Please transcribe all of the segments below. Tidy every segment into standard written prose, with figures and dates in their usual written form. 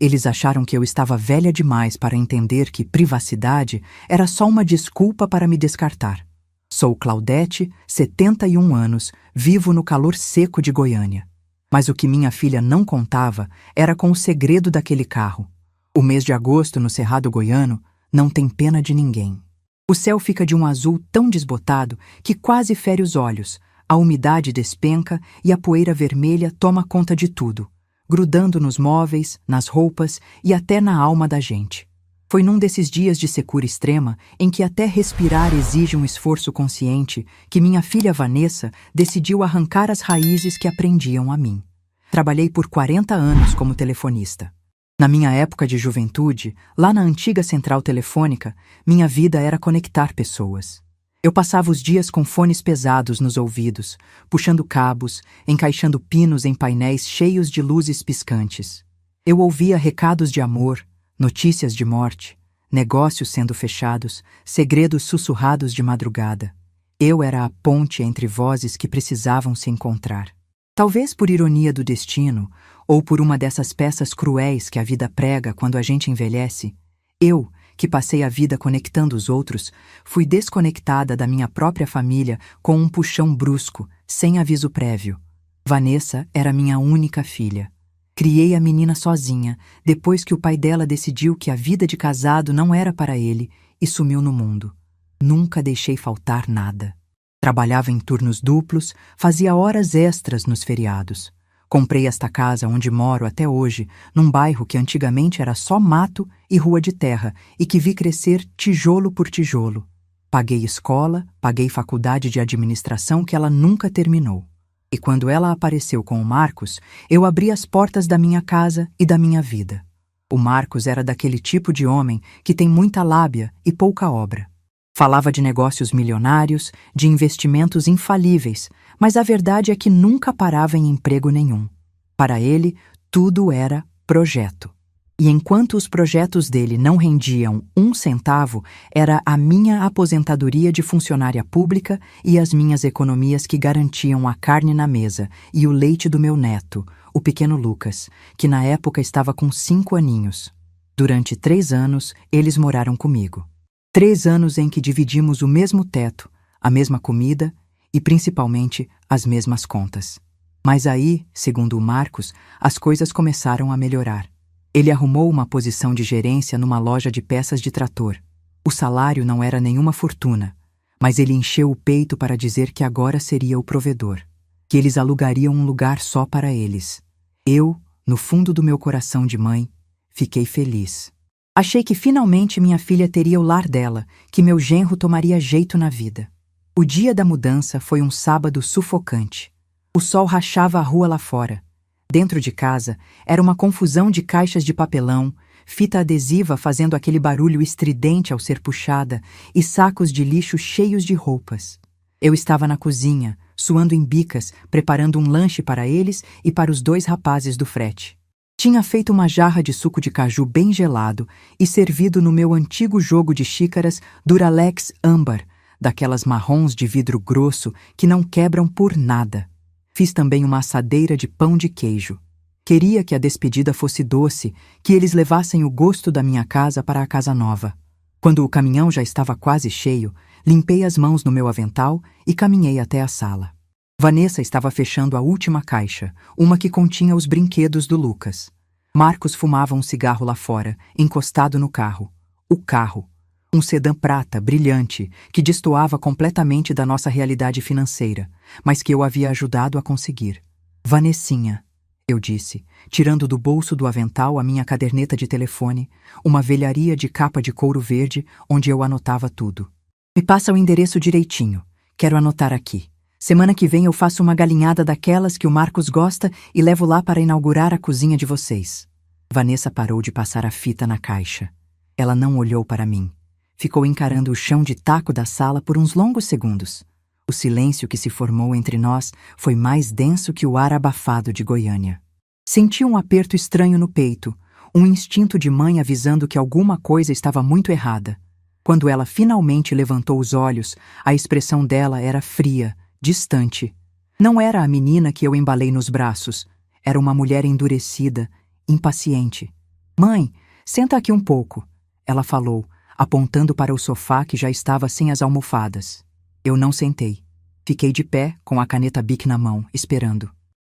Eles acharam que eu estava velha demais para entender que privacidade era só uma desculpa para me descartar. Sou Claudete, 71 anos, vivo no calor seco de Goiânia. Mas o que minha filha não contava era com o segredo daquele carro. O mês de agosto no Cerrado Goiano não tem pena de ninguém. O céu fica de um azul tão desbotado que quase fere os olhos, a umidade despenca e a poeira vermelha toma conta de tudo, grudando nos móveis, nas roupas e até na alma da gente. Foi num desses dias de secura extrema, em que até respirar exige um esforço consciente, que minha filha Vanessa decidiu arrancar as raízes que aprendiam a mim. Trabalhei por 40 anos como telefonista. Na minha época de juventude, lá na antiga central telefônica, minha vida era conectar pessoas. Eu passava os dias com fones pesados nos ouvidos, puxando cabos, encaixando pinos em painéis cheios de luzes piscantes. Eu ouvia recados de amor, notícias de morte, negócios sendo fechados, segredos sussurrados de madrugada. Eu era a ponte entre vozes que precisavam se encontrar. Talvez por ironia do destino, ou por uma dessas peças cruéis que a vida prega quando a gente envelhece, eu, que passei a vida conectando os outros, fui desconectada da minha própria família com um puxão brusco, sem aviso prévio. Vanessa era minha única filha. Criei a menina sozinha, depois que o pai dela decidiu que a vida de casado não era para ele e sumiu no mundo. Nunca deixei faltar nada. Trabalhava em turnos duplos, fazia horas extras nos feriados. Comprei esta casa onde moro até hoje, num bairro que antigamente era só mato e rua de terra e que vi crescer tijolo por tijolo. Paguei escola, paguei faculdade de administração que ela nunca terminou. E quando ela apareceu com o Marcos, eu abri as portas da minha casa e da minha vida. O Marcos era daquele tipo de homem que tem muita lábia e pouca obra. Falava de negócios milionários, de investimentos infalíveis, mas a verdade é que nunca parava em emprego nenhum. Para ele, tudo era projeto. E enquanto os projetos dele não rendiam 1 centavo, era a minha aposentadoria de funcionária pública e as minhas economias que garantiam a carne na mesa e o leite do meu neto, o pequeno Lucas, que na época estava com 5 aninhos. Durante 3 anos, eles moraram comigo. 3 anos em que dividimos o mesmo teto, a mesma comida e, principalmente, as mesmas contas. Mas aí, segundo o Marcos, as coisas começaram a melhorar. Ele arrumou uma posição de gerência numa loja de peças de trator. O salário não era nenhuma fortuna, mas ele encheu o peito para dizer que agora seria o provedor, que eles alugariam um lugar só para eles. Eu, no fundo do meu coração de mãe, fiquei feliz. Achei que finalmente minha filha teria o lar dela, que meu genro tomaria jeito na vida. O dia da mudança foi um sábado sufocante. O sol rachava a rua lá fora. Dentro de casa, era uma confusão de caixas de papelão, fita adesiva fazendo aquele barulho estridente ao ser puxada e sacos de lixo cheios de roupas. Eu estava na cozinha, suando em bicas, preparando um lanche para eles e para os 2 rapazes do frete. Tinha feito uma jarra de suco de caju bem gelado e servido no meu antigo jogo de xícaras Duralex âmbar, daquelas marrons de vidro grosso que não quebram por nada. Fiz também uma assadeira de pão de queijo. Queria que a despedida fosse doce, que eles levassem o gosto da minha casa para a casa nova. Quando o caminhão já estava quase cheio, limpei as mãos no meu avental e caminhei até a sala. Vanessa estava fechando a última caixa, uma que continha os brinquedos do Lucas. Marcos fumava um cigarro lá fora, encostado no carro. O carro. Um sedã prata, brilhante, que destoava completamente da nossa realidade financeira, mas que eu havia ajudado a conseguir. Vanessinha, eu disse, tirando do bolso do avental a minha caderneta de telefone, uma velharia de capa de couro verde, onde eu anotava tudo. Me passa o endereço direitinho. Quero anotar aqui. Semana que vem eu faço uma galinhada daquelas que o Marcos gosta e levo lá para inaugurar a cozinha de vocês. Vanessa parou de passar a fita na caixa. Ela não olhou para mim. Ficou encarando o chão de taco da sala por uns longos segundos. O silêncio que se formou entre nós foi mais denso que o ar abafado de Goiânia. Senti um aperto estranho no peito, um instinto de mãe avisando que alguma coisa estava muito errada. Quando ela finalmente levantou os olhos, a expressão dela era fria, distante. Não era a menina que eu embalei nos braços. Era uma mulher endurecida, impaciente. Mãe, senta aqui um pouco, ela falou, apontando para o sofá que já estava sem as almofadas. Eu não sentei. Fiquei de pé, com a caneta Bic na mão, esperando.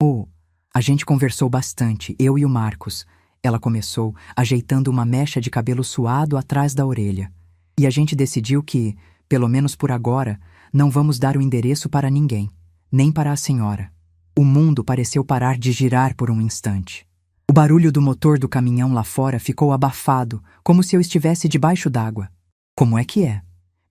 Oh, a gente conversou bastante, eu e o Marcos. Ela começou, ajeitando uma mecha de cabelo suado atrás da orelha. E a gente decidiu que, pelo menos por agora, não vamos dar o endereço para ninguém, nem para a senhora. O mundo pareceu parar de girar por um instante. O barulho do motor do caminhão lá fora ficou abafado, como se eu estivesse debaixo d'água. Como é que é?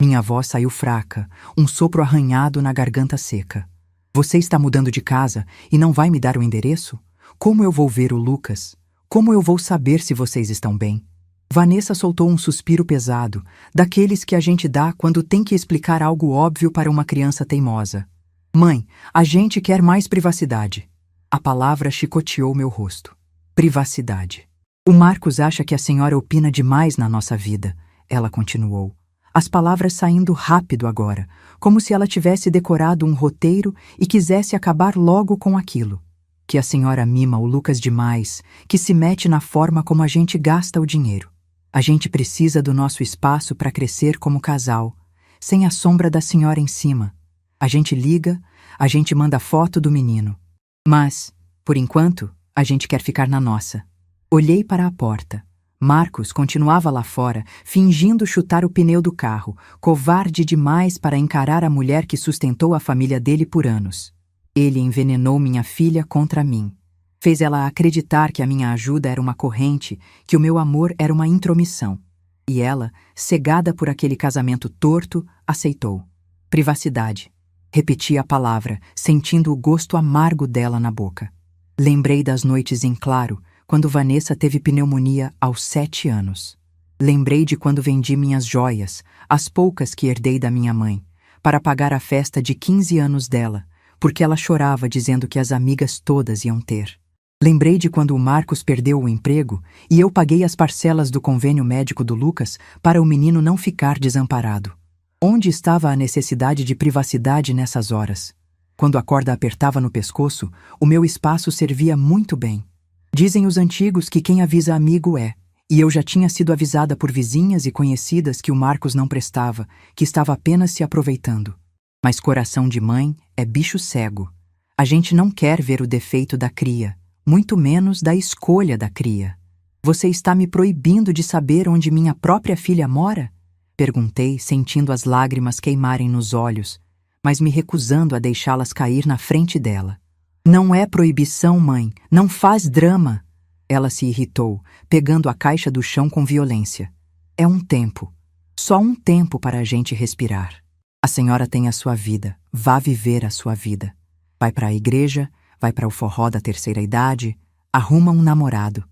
Minha voz saiu fraca, um sopro arranhado na garganta seca. Você está mudando de casa e não vai me dar o endereço? Como eu vou ver o Lucas? Como eu vou saber se vocês estão bem? Vanessa soltou um suspiro pesado, daqueles que a gente dá quando tem que explicar algo óbvio para uma criança teimosa. Mãe, a gente quer mais privacidade. A palavra chicoteou meu rosto. Privacidade. O Marcos acha que a senhora opina demais na nossa vida, ela continuou. As palavras saindo rápido agora, como se ela tivesse decorado um roteiro e quisesse acabar logo com aquilo. Que a senhora mima o Lucas demais, que se mete na forma como a gente gasta o dinheiro. A gente precisa do nosso espaço para crescer como casal, sem a sombra da senhora em cima. A gente liga, a gente manda foto do menino. Mas, por enquanto, a gente quer ficar na nossa. Olhei para a porta. Marcos continuava lá fora, fingindo chutar o pneu do carro, covarde demais para encarar a mulher que sustentou a família dele por anos. Ele envenenou minha filha contra mim. Fez ela acreditar que a minha ajuda era uma corrente, que o meu amor era uma intromissão. E ela, cegada por aquele casamento torto, aceitou. Privacidade. Repeti a palavra, sentindo o gosto amargo dela na boca. Lembrei das noites em claro, quando Vanessa teve pneumonia aos 7 anos. Lembrei de quando vendi minhas joias, as poucas que herdei da minha mãe, para pagar a festa de 15 anos dela, porque ela chorava dizendo que as amigas todas iam ter. Lembrei de quando o Marcos perdeu o emprego e eu paguei as parcelas do convênio médico do Lucas para o menino não ficar desamparado. Onde estava a necessidade de privacidade nessas horas? Quando a corda apertava no pescoço, o meu espaço servia muito bem. Dizem os antigos que quem avisa amigo é, e eu já tinha sido avisada por vizinhas e conhecidas que o Marcos não prestava, que estava apenas se aproveitando. Mas coração de mãe é bicho cego. A gente não quer ver o defeito da cria, muito menos da escolha da cria. Você está me proibindo de saber onde minha própria filha mora? Perguntei, sentindo as lágrimas queimarem nos olhos, mas me recusando a deixá-las cair na frente dela. Não é proibição, mãe. Não faz drama. Ela se irritou, pegando a caixa do chão com violência. É um tempo. Só um tempo para a gente respirar. A senhora tem a sua vida. Vá viver a sua vida. Vai para a igreja, vai para o forró da terceira idade, arruma um namorado.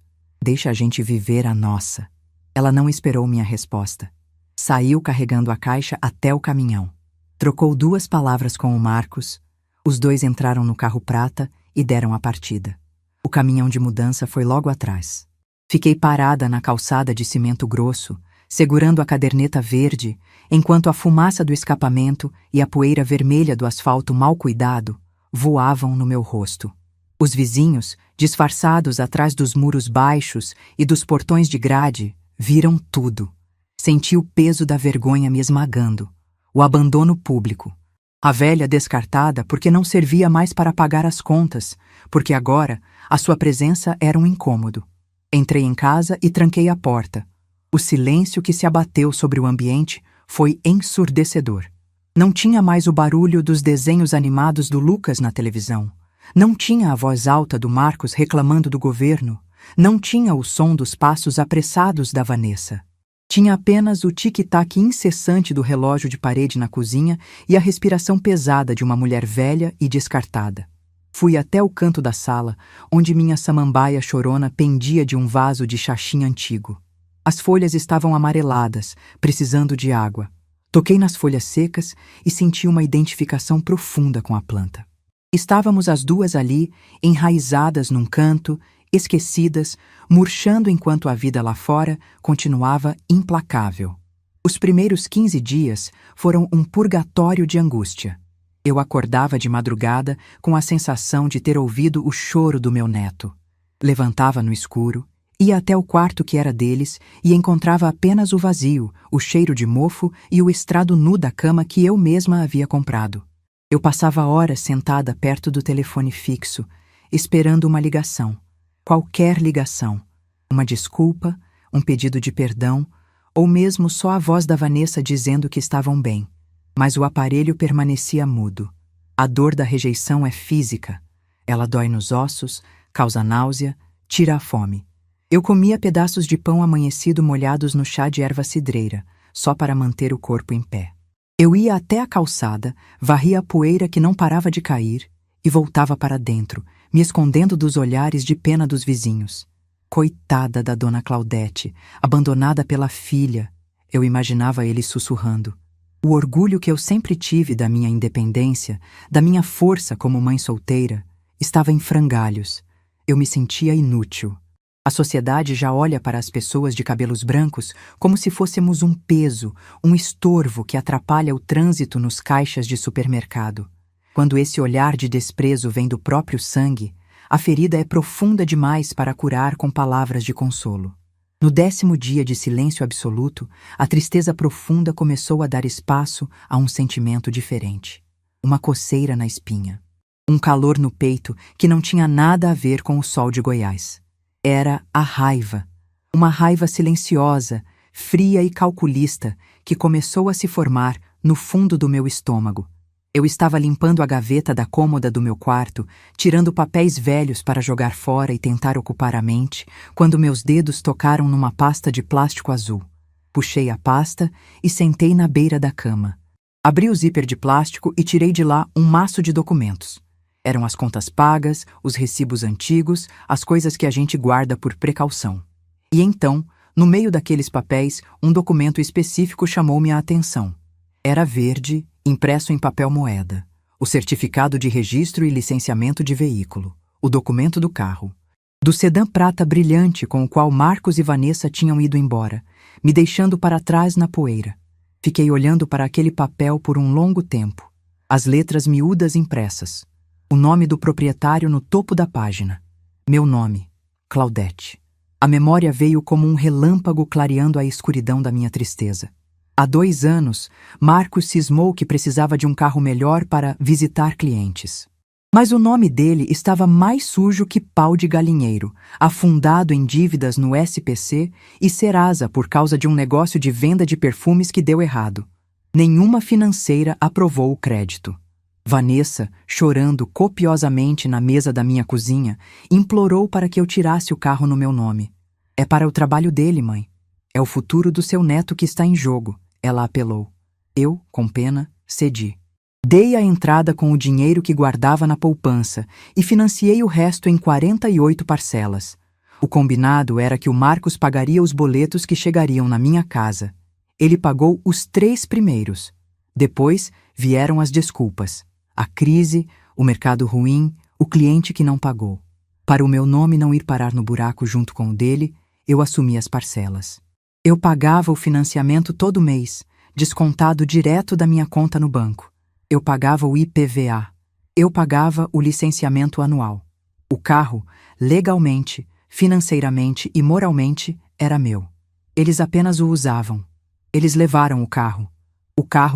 Deixa a gente viver a nossa. Ela não esperou minha resposta. Saiu carregando a caixa até o caminhão. Trocou 2 palavras com o Marcos. Os 2 entraram no carro prata e deram a partida. O caminhão de mudança foi logo atrás. Fiquei parada na calçada de cimento grosso, segurando a caderneta verde, enquanto a fumaça do escapamento e a poeira vermelha do asfalto mal cuidado voavam no meu rosto. Os vizinhos, disfarçados atrás dos muros baixos e dos portões de grade, viram tudo. Senti o peso da vergonha me esmagando, o abandono público. A velha descartada porque não servia mais para pagar as contas, porque agora a sua presença era um incômodo. Entrei em casa e tranquei a porta. O silêncio que se abateu sobre o ambiente foi ensurdecedor. Não tinha mais o barulho dos desenhos animados do Lucas na televisão. Não tinha a voz alta do Marcos reclamando do governo. Não tinha o som dos passos apressados da Vanessa. Tinha apenas o tic-tac incessante do relógio de parede na cozinha e a respiração pesada de uma mulher velha e descartada. Fui até o canto da sala, onde minha samambaia chorona pendia de um vaso de xaxim antigo. As folhas estavam amareladas, precisando de água. Toquei nas folhas secas e senti uma identificação profunda com a planta. Estávamos as 2 ali, enraizadas num canto, esquecidas, murchando enquanto a vida lá fora continuava implacável. Os primeiros 15 dias foram um purgatório de angústia. Eu acordava de madrugada com a sensação de ter ouvido o choro do meu neto. Levantava no escuro, Ia até o quarto que era deles e encontrava apenas o vazio, o cheiro de mofo e o estrado nu da cama que eu mesma havia comprado. Eu passava horas sentada perto do telefone fixo, esperando uma ligação. Qualquer ligação. Uma desculpa, um pedido de perdão, ou mesmo só a voz da Vanessa dizendo que estavam bem. Mas o aparelho permanecia mudo. A dor da rejeição é física. Ela dói nos ossos, causa náusea, tira a fome. Eu comia pedaços de pão amanhecido molhados no chá de erva cidreira, só para manter o corpo em pé. Eu ia até a calçada, varria a poeira que não parava de cair e voltava para dentro, me escondendo dos olhares de pena dos vizinhos. Coitada da dona Claudete, abandonada pela filha, eu imaginava ele sussurrando. O orgulho que eu sempre tive da minha independência, da minha força como mãe solteira, estava em frangalhos. Eu me sentia inútil. A sociedade já olha para as pessoas de cabelos brancos como se fôssemos um peso, um estorvo que atrapalha o trânsito nos caixas de supermercado. Quando esse olhar de desprezo vem do próprio sangue, a ferida é profunda demais para curar com palavras de consolo. No 10º dia de silêncio absoluto, a tristeza profunda começou a dar espaço a um sentimento diferente. Uma coceira na espinha. Um calor no peito que não tinha nada a ver com o sol de Goiás. Era a raiva. Uma raiva silenciosa, fria e calculista que começou a se formar no fundo do meu estômago. Eu estava limpando a gaveta da cômoda do meu quarto, tirando papéis velhos para jogar fora e tentar ocupar a mente, quando meus dedos tocaram numa pasta de plástico azul. Puxei a pasta e sentei na beira da cama. Abri o zíper de plástico e tirei de lá um maço de documentos. Eram as contas pagas, os recibos antigos, as coisas que a gente guarda por precaução. E então, no meio daqueles papéis, um documento específico chamou-me a atenção. Era verde, impresso em papel moeda. O certificado de registro e licenciamento de veículo. O documento do carro. Do sedã prata brilhante com o qual Marcos e Vanessa tinham ido embora, me deixando para trás na poeira. Fiquei olhando para aquele papel por um longo tempo. As letras miúdas impressas. O nome do proprietário no topo da página. Meu nome, Claudete. A memória veio como um relâmpago clareando a escuridão da minha tristeza. Há 2 anos, Marcos cismou que precisava de um carro melhor para visitar clientes. Mas o nome dele estava mais sujo que pau de galinheiro, afundado em dívidas no SPC e Serasa por causa de um negócio de venda de perfumes que deu errado. Nenhuma financeira aprovou o crédito. Vanessa, chorando copiosamente na mesa da minha cozinha, implorou para que eu tirasse o carro no meu nome. É para o trabalho dele, mãe. É o futuro do seu neto que está em jogo, ela apelou. Eu, com pena, cedi. Dei a entrada com o dinheiro que guardava na poupança e financiei o resto em 48 parcelas. O combinado era que o Marcos pagaria os boletos que chegariam na minha casa. Ele pagou os 3 primeiros. Depois vieram as desculpas. A crise, o mercado ruim, o cliente que não pagou. Para o meu nome não ir parar no buraco junto com o dele, eu assumi as parcelas. Eu pagava o financiamento todo mês, descontado direto da minha conta no banco. Eu pagava o IPVA. Eu pagava o licenciamento anual. O carro, legalmente, financeiramente e moralmente, era meu. Eles apenas o usavam. Eles levaram o carro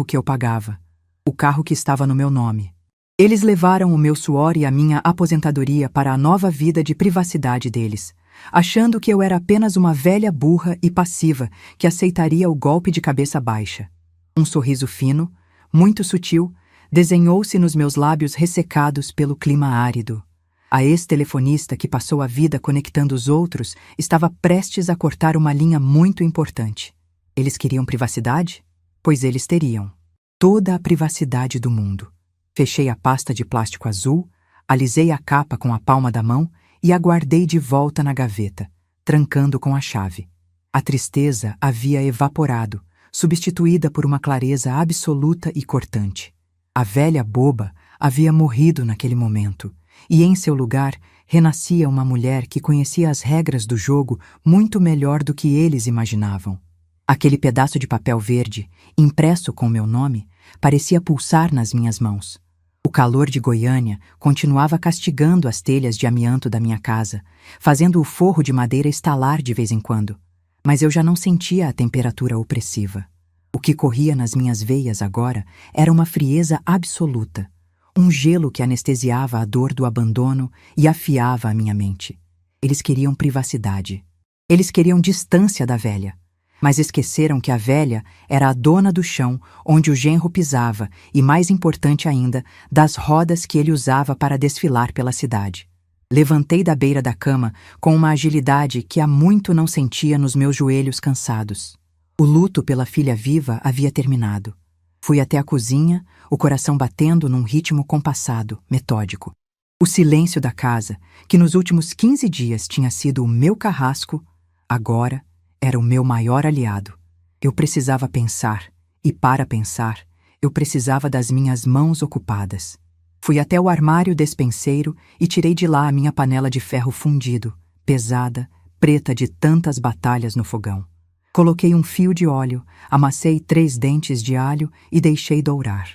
que eu pagava. O carro que estava no meu nome. Eles levaram o meu suor e a minha aposentadoria para a nova vida de privacidade deles, achando que eu era apenas uma velha burra e passiva que aceitaria o golpe de cabeça baixa. Um sorriso fino, muito sutil, desenhou-se nos meus lábios ressecados pelo clima árido. A ex-telefonista que passou a vida conectando os outros estava prestes a cortar uma linha muito importante. Eles queriam privacidade? Pois eles teriam. Toda a privacidade do mundo. Fechei a pasta de plástico azul, alisei a capa com a palma da mão e a guardei de volta na gaveta, trancando com a chave. A tristeza havia evaporado, substituída por uma clareza absoluta e cortante. A velha boba havia morrido naquele momento, e em seu lugar renascia uma mulher que conhecia as regras do jogo muito melhor do que eles imaginavam. Aquele pedaço de papel verde, impresso com meu nome, parecia pulsar nas minhas mãos. O calor de Goiânia continuava castigando as telhas de amianto da minha casa, fazendo o forro de madeira estalar de vez em quando. Mas eu já não sentia a temperatura opressiva. O que corria nas minhas veias agora era uma frieza absoluta, um gelo que anestesiava a dor do abandono e afiava a minha mente. Eles queriam privacidade. Eles queriam distância da velha. Mas esqueceram que a velha era a dona do chão onde o genro pisava e, mais importante ainda, das rodas que ele usava para desfilar pela cidade. Levantei da beira da cama com uma agilidade que há muito não sentia nos meus joelhos cansados. O luto pela filha viva havia terminado. Fui até a cozinha, o coração batendo num ritmo compassado, metódico. O silêncio da casa, que nos últimos 15 dias tinha sido o meu carrasco, agora era o meu maior aliado. Eu precisava pensar, e para pensar, eu precisava das minhas mãos ocupadas. Fui até o armário despenseiro e tirei de lá a minha panela de ferro fundido, pesada, preta de tantas batalhas no fogão. Coloquei um fio de óleo, amassei 3 dentes de alho e deixei dourar.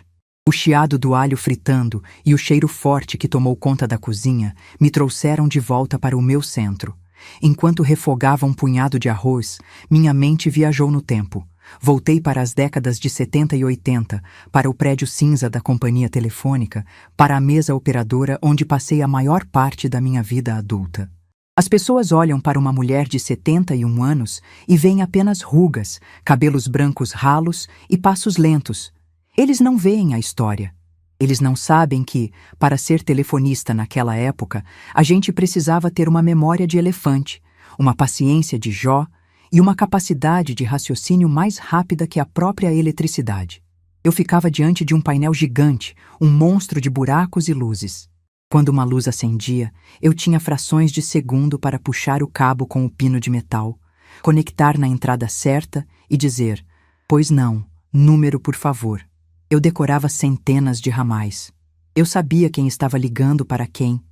O chiado do alho fritando e o cheiro forte que tomou conta da cozinha me trouxeram de volta para o meu centro. Enquanto refogava um punhado de arroz, minha mente viajou no tempo. Voltei para as décadas de 70 e 80, para o prédio cinza da companhia telefônica, para a mesa operadora onde passei a maior parte da minha vida adulta. As pessoas olham para uma mulher de 71 anos e veem apenas rugas, cabelos brancos ralos e passos lentos. Eles não veem a história. Eles não sabem que, para ser telefonista naquela época, a gente precisava ter uma memória de elefante, uma paciência de Jó e uma capacidade de raciocínio mais rápida que a própria eletricidade. Eu ficava diante de um painel gigante, um monstro de buracos e luzes. Quando uma luz acendia, eu tinha frações de segundo para puxar o cabo com o pino de metal, conectar na entrada certa e dizer, pois não, número por favor. Eu decorava centenas de ramais. Eu sabia quem estava ligando para quem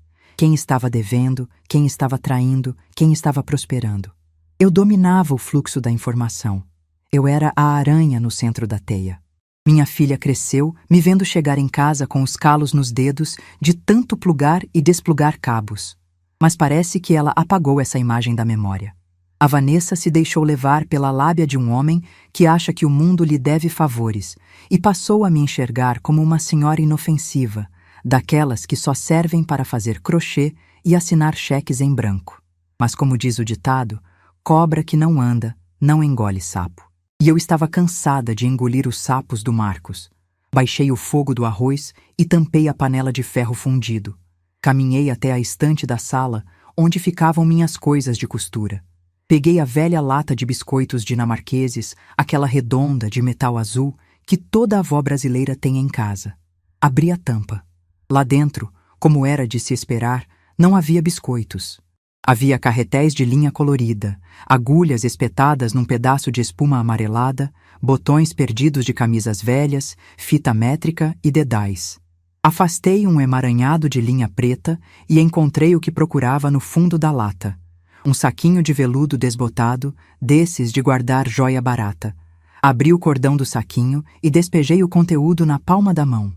estava devendo, quem estava traindo, quem estava prosperando. Eu dominava o fluxo da informação. Eu era a aranha no centro da teia. Minha filha cresceu, me vendo chegar em casa com os calos nos dedos de tanto plugar e desplugar cabos. Mas parece que ela apagou essa imagem da memória. A Vanessa se deixou levar pela lábia de um homem que acha que o mundo lhe deve favores e passou a me enxergar como uma senhora inofensiva, daquelas que só servem para fazer crochê e assinar cheques em branco. Mas como diz o ditado, cobra que não anda, não engole sapo. E eu estava cansada de engolir os sapos do Marcos. Baixei o fogo do arroz e tampei a panela de ferro fundido. Caminhei até a estante da sala, onde ficavam minhas coisas de costura. Peguei a velha lata de biscoitos dinamarqueses, aquela redonda de metal azul que toda avó brasileira tem em casa. Abri a tampa. Lá dentro, como era de se esperar, não havia biscoitos. Havia carretéis de linha colorida, agulhas espetadas num pedaço de espuma amarelada, botões perdidos de camisas velhas, fita métrica e dedais. Afastei um emaranhado de linha preta e encontrei o que procurava no fundo da lata. Um saquinho de veludo desbotado, desses de guardar joia barata. Abri o cordão do saquinho e despejei o conteúdo na palma da mão.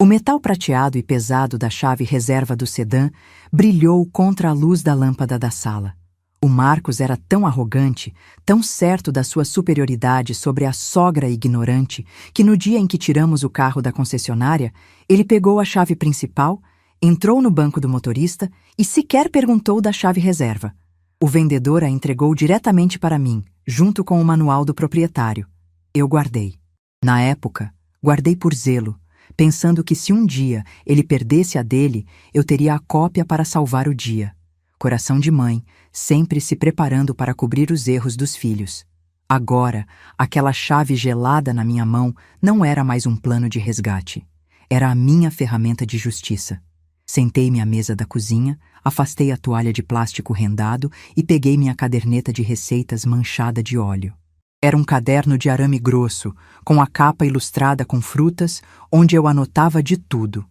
O metal prateado e pesado da chave reserva do sedã brilhou contra a luz da lâmpada da sala. O Marcos era tão arrogante, tão certo da sua superioridade sobre a sogra ignorante, que no dia em que tiramos o carro da concessionária, ele pegou a chave principal, entrou no banco do motorista e sequer perguntou da chave reserva. O vendedor a entregou diretamente para mim, junto com o manual do proprietário. Eu guardei. Na época, guardei por zelo, pensando que se um dia ele perdesse a dele, eu teria a cópia para salvar o dia. Coração de mãe, sempre se preparando para cobrir os erros dos filhos. Agora, aquela chave gelada na minha mão não era mais um plano de resgate. Era a minha ferramenta de justiça. Sentei-me à mesa da cozinha, afastei a toalha de plástico rendado e peguei minha caderneta de receitas manchada de óleo. Era um caderno de arame grosso, com a capa ilustrada com frutas, onde eu anotava de tudo,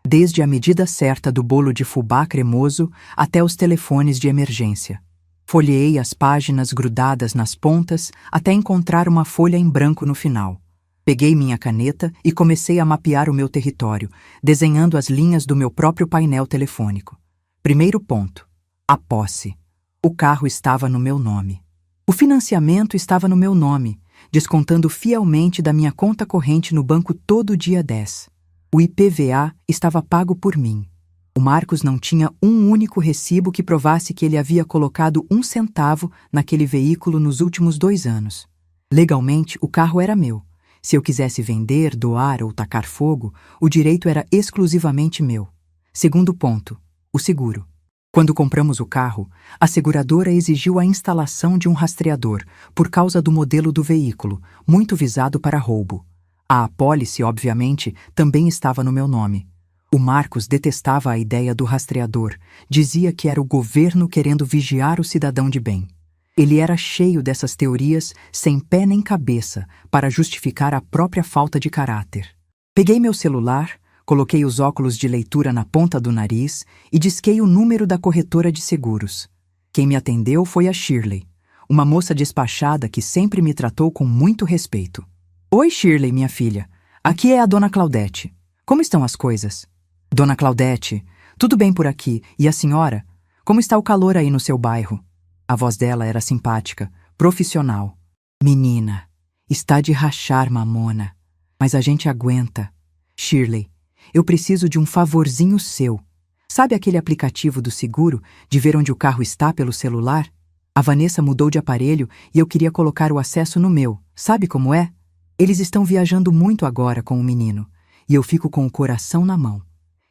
desde a medida certa do bolo de fubá cremoso até os telefones de emergência. Folheei as páginas grudadas nas pontas até encontrar uma folha em branco no final. Peguei minha caneta e comecei a mapear o meu território, desenhando as linhas do meu próprio painel telefônico. Primeiro ponto: a posse. O carro estava no meu nome. O financiamento estava no meu nome, descontando fielmente da minha conta corrente no banco todo dia 10. O IPVA estava pago por mim. O Marcos não tinha um único recibo que provasse que ele havia colocado 1 centavo naquele veículo nos últimos 2 anos. Legalmente, o carro era meu. Se eu quisesse vender, doar ou tacar fogo, o direito era exclusivamente meu. Segundo ponto: o seguro. Quando compramos o carro, a seguradora exigiu a instalação de um rastreador por causa do modelo do veículo, muito visado para roubo. A apólice, obviamente, também estava no meu nome. O Marcos detestava a ideia do rastreador, dizia que era o governo querendo vigiar o cidadão de bem. Ele era cheio dessas teorias, sem pé nem cabeça, para justificar a própria falta de caráter. Peguei meu celular, coloquei os óculos de leitura na ponta do nariz e disquei o número da corretora de seguros. Quem me atendeu foi a Shirley, uma moça despachada que sempre me tratou com muito respeito. Oi, Shirley, minha filha. Aqui é a Dona Claudete. Como estão as coisas? Dona Claudete, tudo bem por aqui. E a senhora? Como está o calor aí no seu bairro? A voz dela era simpática, profissional. Menina, está de rachar, mamona. Mas a gente aguenta. Shirley, eu preciso de um favorzinho seu. Sabe aquele aplicativo do seguro, de ver onde o carro está pelo celular? A Vanessa mudou de aparelho e eu queria colocar o acesso no meu. Sabe como é? Eles estão viajando muito agora com o menino, e eu fico com o coração na mão.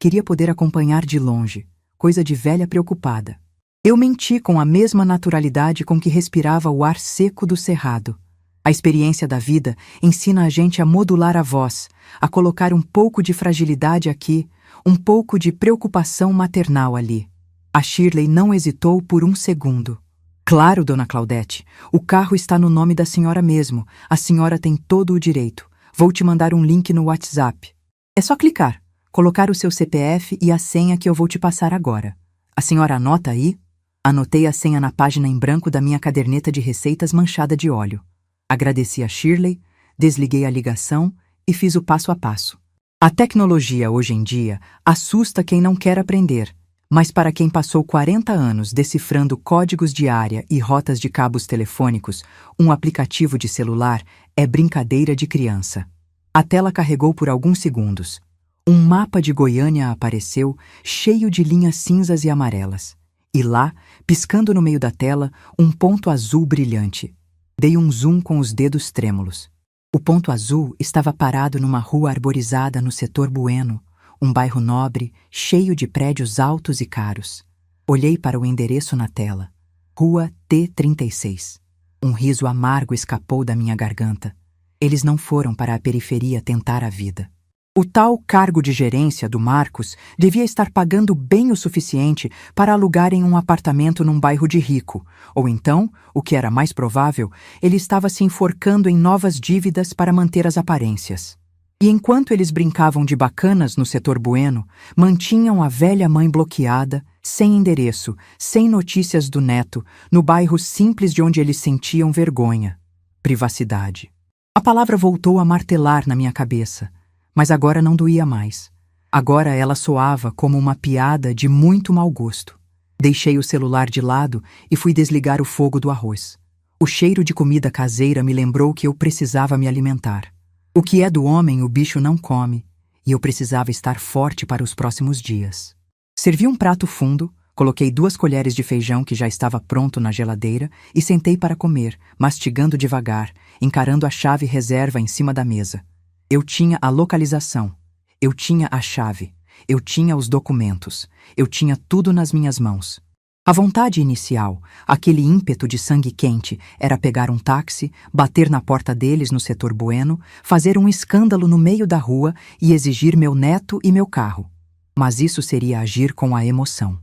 Queria poder acompanhar de longe, coisa de velha preocupada. Eu menti com a mesma naturalidade com que respirava o ar seco do cerrado. A experiência da vida ensina a gente a modular a voz, a colocar um pouco de fragilidade aqui, um pouco de preocupação maternal ali. A Shirley não hesitou por um segundo. Claro, Dona Claudete, o carro está no nome da senhora mesmo. A senhora tem todo o direito. Vou te mandar um link no WhatsApp. É só clicar, colocar o seu CPF e a senha que eu vou te passar agora. A senhora anota aí? Anotei a senha na página em branco da minha caderneta de receitas manchada de óleo. Agradeci a Shirley, desliguei a ligação e fiz o passo a passo. A tecnologia, hoje em dia, assusta quem não quer aprender, mas para quem passou 40 anos decifrando códigos de área e rotas de cabos telefônicos, um aplicativo de celular é brincadeira de criança. A tela carregou por alguns segundos. Um mapa de Goiânia apareceu, cheio de linhas cinzas e amarelas. E lá, piscando no meio da tela, um ponto azul brilhante. Dei um zoom com os dedos trêmulos. O ponto azul estava parado numa rua arborizada no setor Bueno, um bairro nobre, cheio de prédios altos e caros. Olhei para o endereço na tela. Rua T36. Um riso amargo escapou da minha garganta. Eles não foram para a periferia tentar a vida. O tal cargo de gerência do Marcos devia estar pagando bem o suficiente para alugarem um apartamento num bairro de rico, ou então, o que era mais provável, ele estava se enforcando em novas dívidas para manter as aparências. E enquanto eles brincavam de bacanas no setor Bueno, mantinham a velha mãe bloqueada, sem endereço, sem notícias do neto, no bairro simples de onde eles sentiam vergonha. Privacidade. A palavra voltou a martelar na minha cabeça. Mas agora não doía mais. Agora ela soava como uma piada de muito mau gosto. Deixei o celular de lado e fui desligar o fogo do arroz. O cheiro de comida caseira me lembrou que eu precisava me alimentar. O que é do homem o bicho não come, e eu precisava estar forte para os próximos dias. Servi um prato fundo, coloquei 2 colheres de feijão que já estava pronto na geladeira e sentei para comer, mastigando devagar, encarando a chave reserva em cima da mesa. Eu tinha a localização, eu tinha a chave, eu tinha os documentos, eu tinha tudo nas minhas mãos. A vontade inicial, aquele ímpeto de sangue quente, era pegar um táxi, bater na porta deles no setor Bueno, fazer um escândalo no meio da rua e exigir meu neto e meu carro. Mas isso seria agir com a emoção.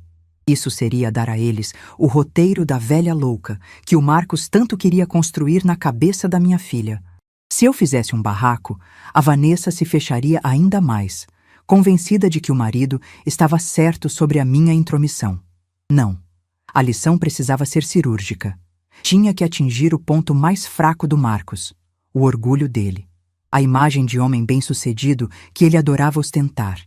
Isso seria dar a eles o roteiro da velha louca que o Marcos tanto queria construir na cabeça da minha filha. Se eu fizesse um barraco, a Vanessa se fecharia ainda mais, convencida de que o marido estava certo sobre a minha intromissão. Não. A lição precisava ser cirúrgica. Tinha que atingir o ponto mais fraco do Marcos, o orgulho dele. a imagem de homem bem-sucedido que ele adorava ostentar.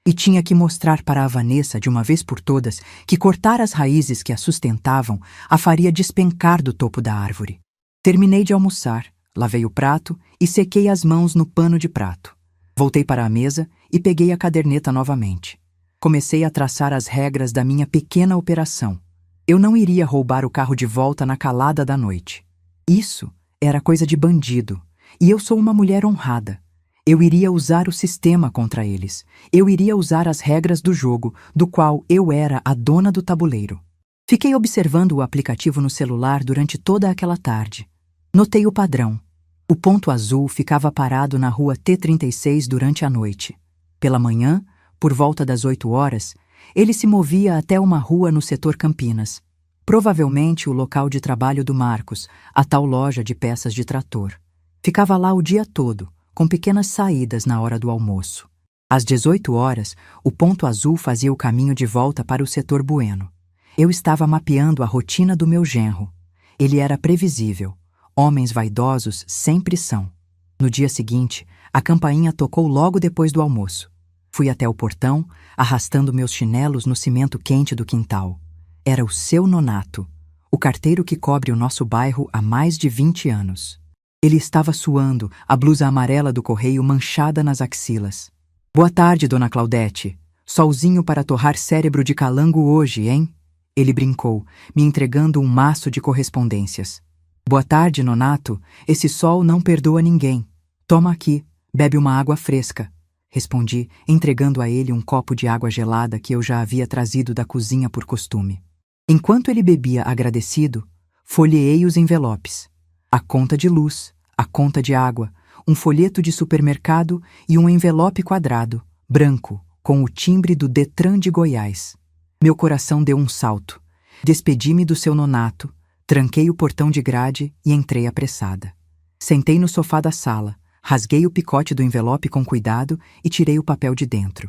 E tinha que mostrar para a Vanessa, de uma vez por todas, que cortar as raízes que a sustentavam a faria despencar do topo da árvore. Terminei de almoçar, lavei o prato e sequei as mãos no pano de prato. Voltei para a mesa e peguei a caderneta novamente. Comecei a traçar as regras da minha pequena operação. Eu não iria roubar o carro de volta na calada da noite. Isso era coisa de bandido, e eu sou uma mulher honrada. Eu iria usar o sistema contra eles. Eu iria usar as regras do jogo, do qual eu era a dona do tabuleiro. Fiquei observando o aplicativo no celular durante toda aquela tarde. Notei o padrão. O ponto azul ficava parado na rua T36 durante a noite. Pela manhã, por volta das 8 horas, ele se movia até uma rua no setor Campinas. Provavelmente o local de trabalho do Marcos, a tal loja de peças de trator. Ficava lá o dia todo, com pequenas saídas na hora do almoço. Às 18 horas, o ponto azul fazia o caminho de volta para o setor Bueno. Eu estava mapeando a rotina do meu genro. Ele era previsível. Homens vaidosos sempre são. No dia seguinte, a campainha tocou logo depois do almoço. Fui até o portão, arrastando meus chinelos no cimento quente do quintal. Era o seu Nonato, o carteiro que cobre o nosso bairro há mais de 20 anos. Ele estava suando, a blusa amarela do correio manchada nas axilas. Boa tarde, dona Claudete. Solzinho para torrar cérebro de calango hoje, hein? Ele brincou, me entregando um maço de correspondências. Boa tarde, Nonato. Esse sol não perdoa ninguém. Toma aqui, bebe uma água fresca. Respondi, entregando a ele um copo de água gelada que eu já havia trazido da cozinha por costume. Enquanto ele bebia agradecido, folheei os envelopes. A conta de luz, a conta de água, um folheto de supermercado e um envelope quadrado, branco, com o timbre do Detran de Goiás. Meu coração deu um salto. Despedi-me do seu Nonato, tranquei o portão de grade e entrei apressada. Sentei no sofá da sala, rasguei o picote do envelope com cuidado e tirei o papel de dentro.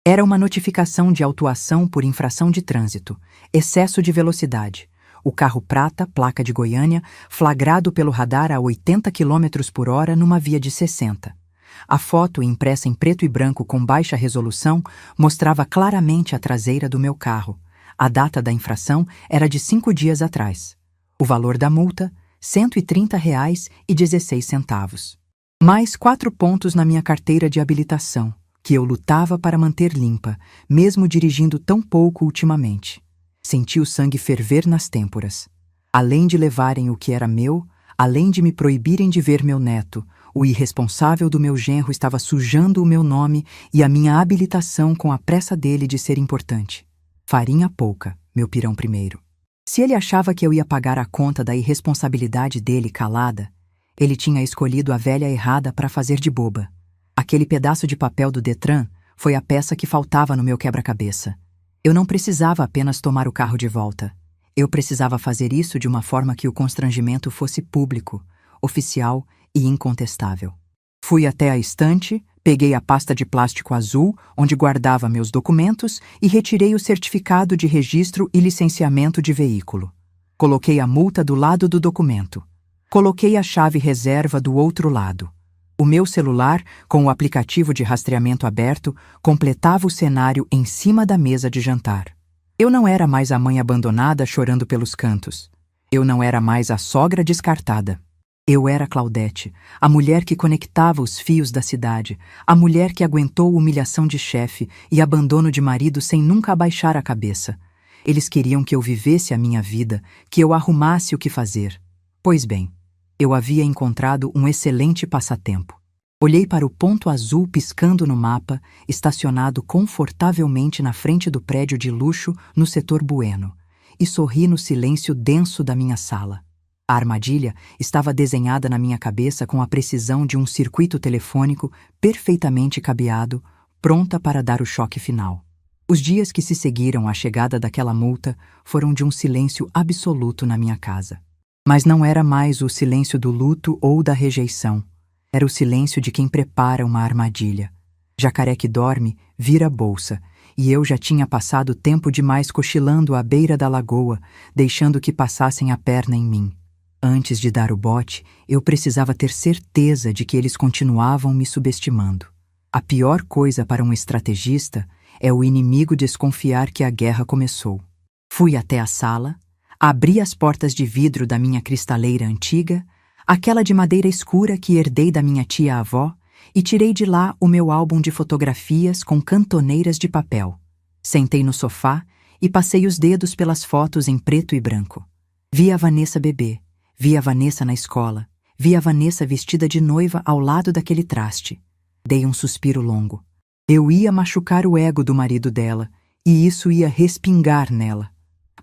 Era uma notificação de autuação por infração de trânsito, excesso de velocidade. O carro prata, placa de Goiânia, flagrado pelo radar a 80 km por hora numa via de 60. A foto, impressa em preto e branco com baixa resolução, mostrava claramente a traseira do meu carro. A data da infração era de 5 dias atrás. O valor da multa, R$ 130,16. Mais 4 pontos na minha carteira de habilitação, que eu lutava para manter limpa, mesmo dirigindo tão pouco ultimamente. Senti o sangue ferver nas têmporas. Além de levarem o que era meu, além de me proibirem de ver meu neto, o irresponsável do meu genro estava sujando o meu nome e a minha habilitação com a pressa dele de ser importante. Farinha pouca, meu pirão primeiro. Se ele achava que eu ia pagar a conta da irresponsabilidade dele calada, ele tinha escolhido a velha errada para fazer de boba. Aquele pedaço de papel do Detran foi a peça que faltava no meu quebra-cabeça. Eu não precisava apenas tomar o carro de volta. Eu precisava fazer isso de uma forma que o constrangimento fosse público, oficial e incontestável. Fui até a estante, peguei a pasta de plástico azul, onde guardava meus documentos, e retirei o certificado de registro e licenciamento de veículo. Coloquei a multa do lado do documento. Coloquei a chave reserva do outro lado. O meu celular, com o aplicativo de rastreamento aberto, completava o cenário em cima da mesa de jantar. Eu não era mais a mãe abandonada chorando pelos cantos. Eu não era mais a sogra descartada. Eu era Claudete, a mulher que conectava os fios da cidade, a mulher que aguentou humilhação de chefe e abandono de marido sem nunca abaixar a cabeça. Eles queriam que eu vivesse a minha vida, que eu arrumasse o que fazer. Pois bem, eu havia encontrado um excelente passatempo. Olhei para o ponto azul piscando no mapa, estacionado confortavelmente na frente do prédio de luxo no setor Bueno, e sorri no silêncio denso da minha sala. A armadilha estava desenhada na minha cabeça com a precisão de um circuito telefônico perfeitamente cabeado, pronta para dar o choque final. Os dias que se seguiram à chegada daquela multa foram de um silêncio absoluto na minha casa. Mas não era mais o silêncio do luto ou da rejeição. Era o silêncio de quem prepara uma armadilha. Jacaré que dorme, vira bolsa, e eu já tinha passado tempo demais cochilando à beira da lagoa, deixando que passassem a perna em mim. Antes de dar o bote, eu precisava ter certeza de que eles continuavam me subestimando. A pior coisa para um estrategista é o inimigo desconfiar que a guerra começou. Fui até a sala, abri as portas de vidro da minha cristaleira antiga, aquela de madeira escura que herdei da minha tia-avó, e tirei de lá o meu álbum de fotografias com cantoneiras de papel. Sentei no sofá e passei os dedos pelas fotos em preto e branco. Vi a Vanessa bebê, vi a Vanessa na escola, vi a Vanessa vestida de noiva ao lado daquele traste. Dei um suspiro longo. Eu ia machucar o ego do marido dela, e isso ia respingar nela.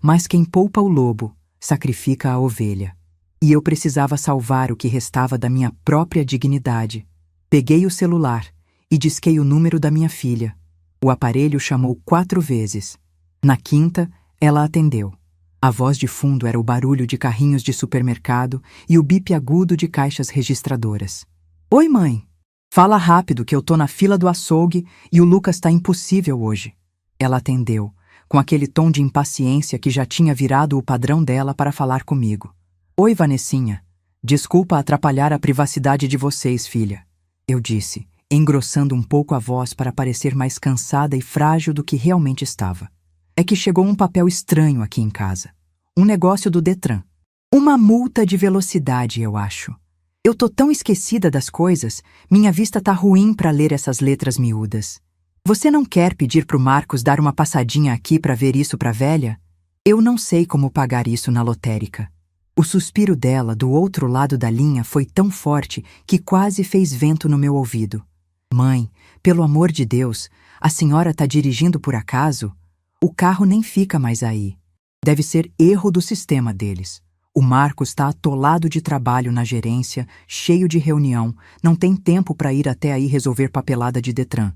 Mas quem poupa o lobo, sacrifica a ovelha. E eu precisava salvar o que restava da minha própria dignidade. Peguei o celular e disquei o número da minha filha. O aparelho chamou 4 vezes. Na quinta, ela atendeu. A voz de fundo era o barulho de carrinhos de supermercado e o bip agudo de caixas registradoras. Oi, mãe. Fala rápido que eu tô na fila do açougue e o Lucas tá impossível hoje. Ela atendeu, com aquele tom de impaciência que já tinha virado o padrão dela para falar comigo. Oi, Vanessinha. Desculpa atrapalhar a privacidade de vocês, filha. Eu disse, engrossando um pouco a voz para parecer mais cansada e frágil do que realmente estava. É que chegou um papel estranho aqui em casa. Um negócio do Detran. Uma multa de velocidade, eu acho. Eu tô tão esquecida das coisas, minha vista tá ruim para ler essas letras miúdas. Você não quer pedir pro Marcos dar uma passadinha aqui para ver isso pra velha? Eu não sei como pagar isso na lotérica. O suspiro dela do outro lado da linha foi tão forte que quase fez vento no meu ouvido. Mãe, pelo amor de Deus, a senhora tá dirigindo por acaso? O carro nem fica mais aí. Deve ser erro do sistema deles. O Marcos está atolado de trabalho na gerência, cheio de reunião, não tem tempo para ir até aí resolver papelada de Detran.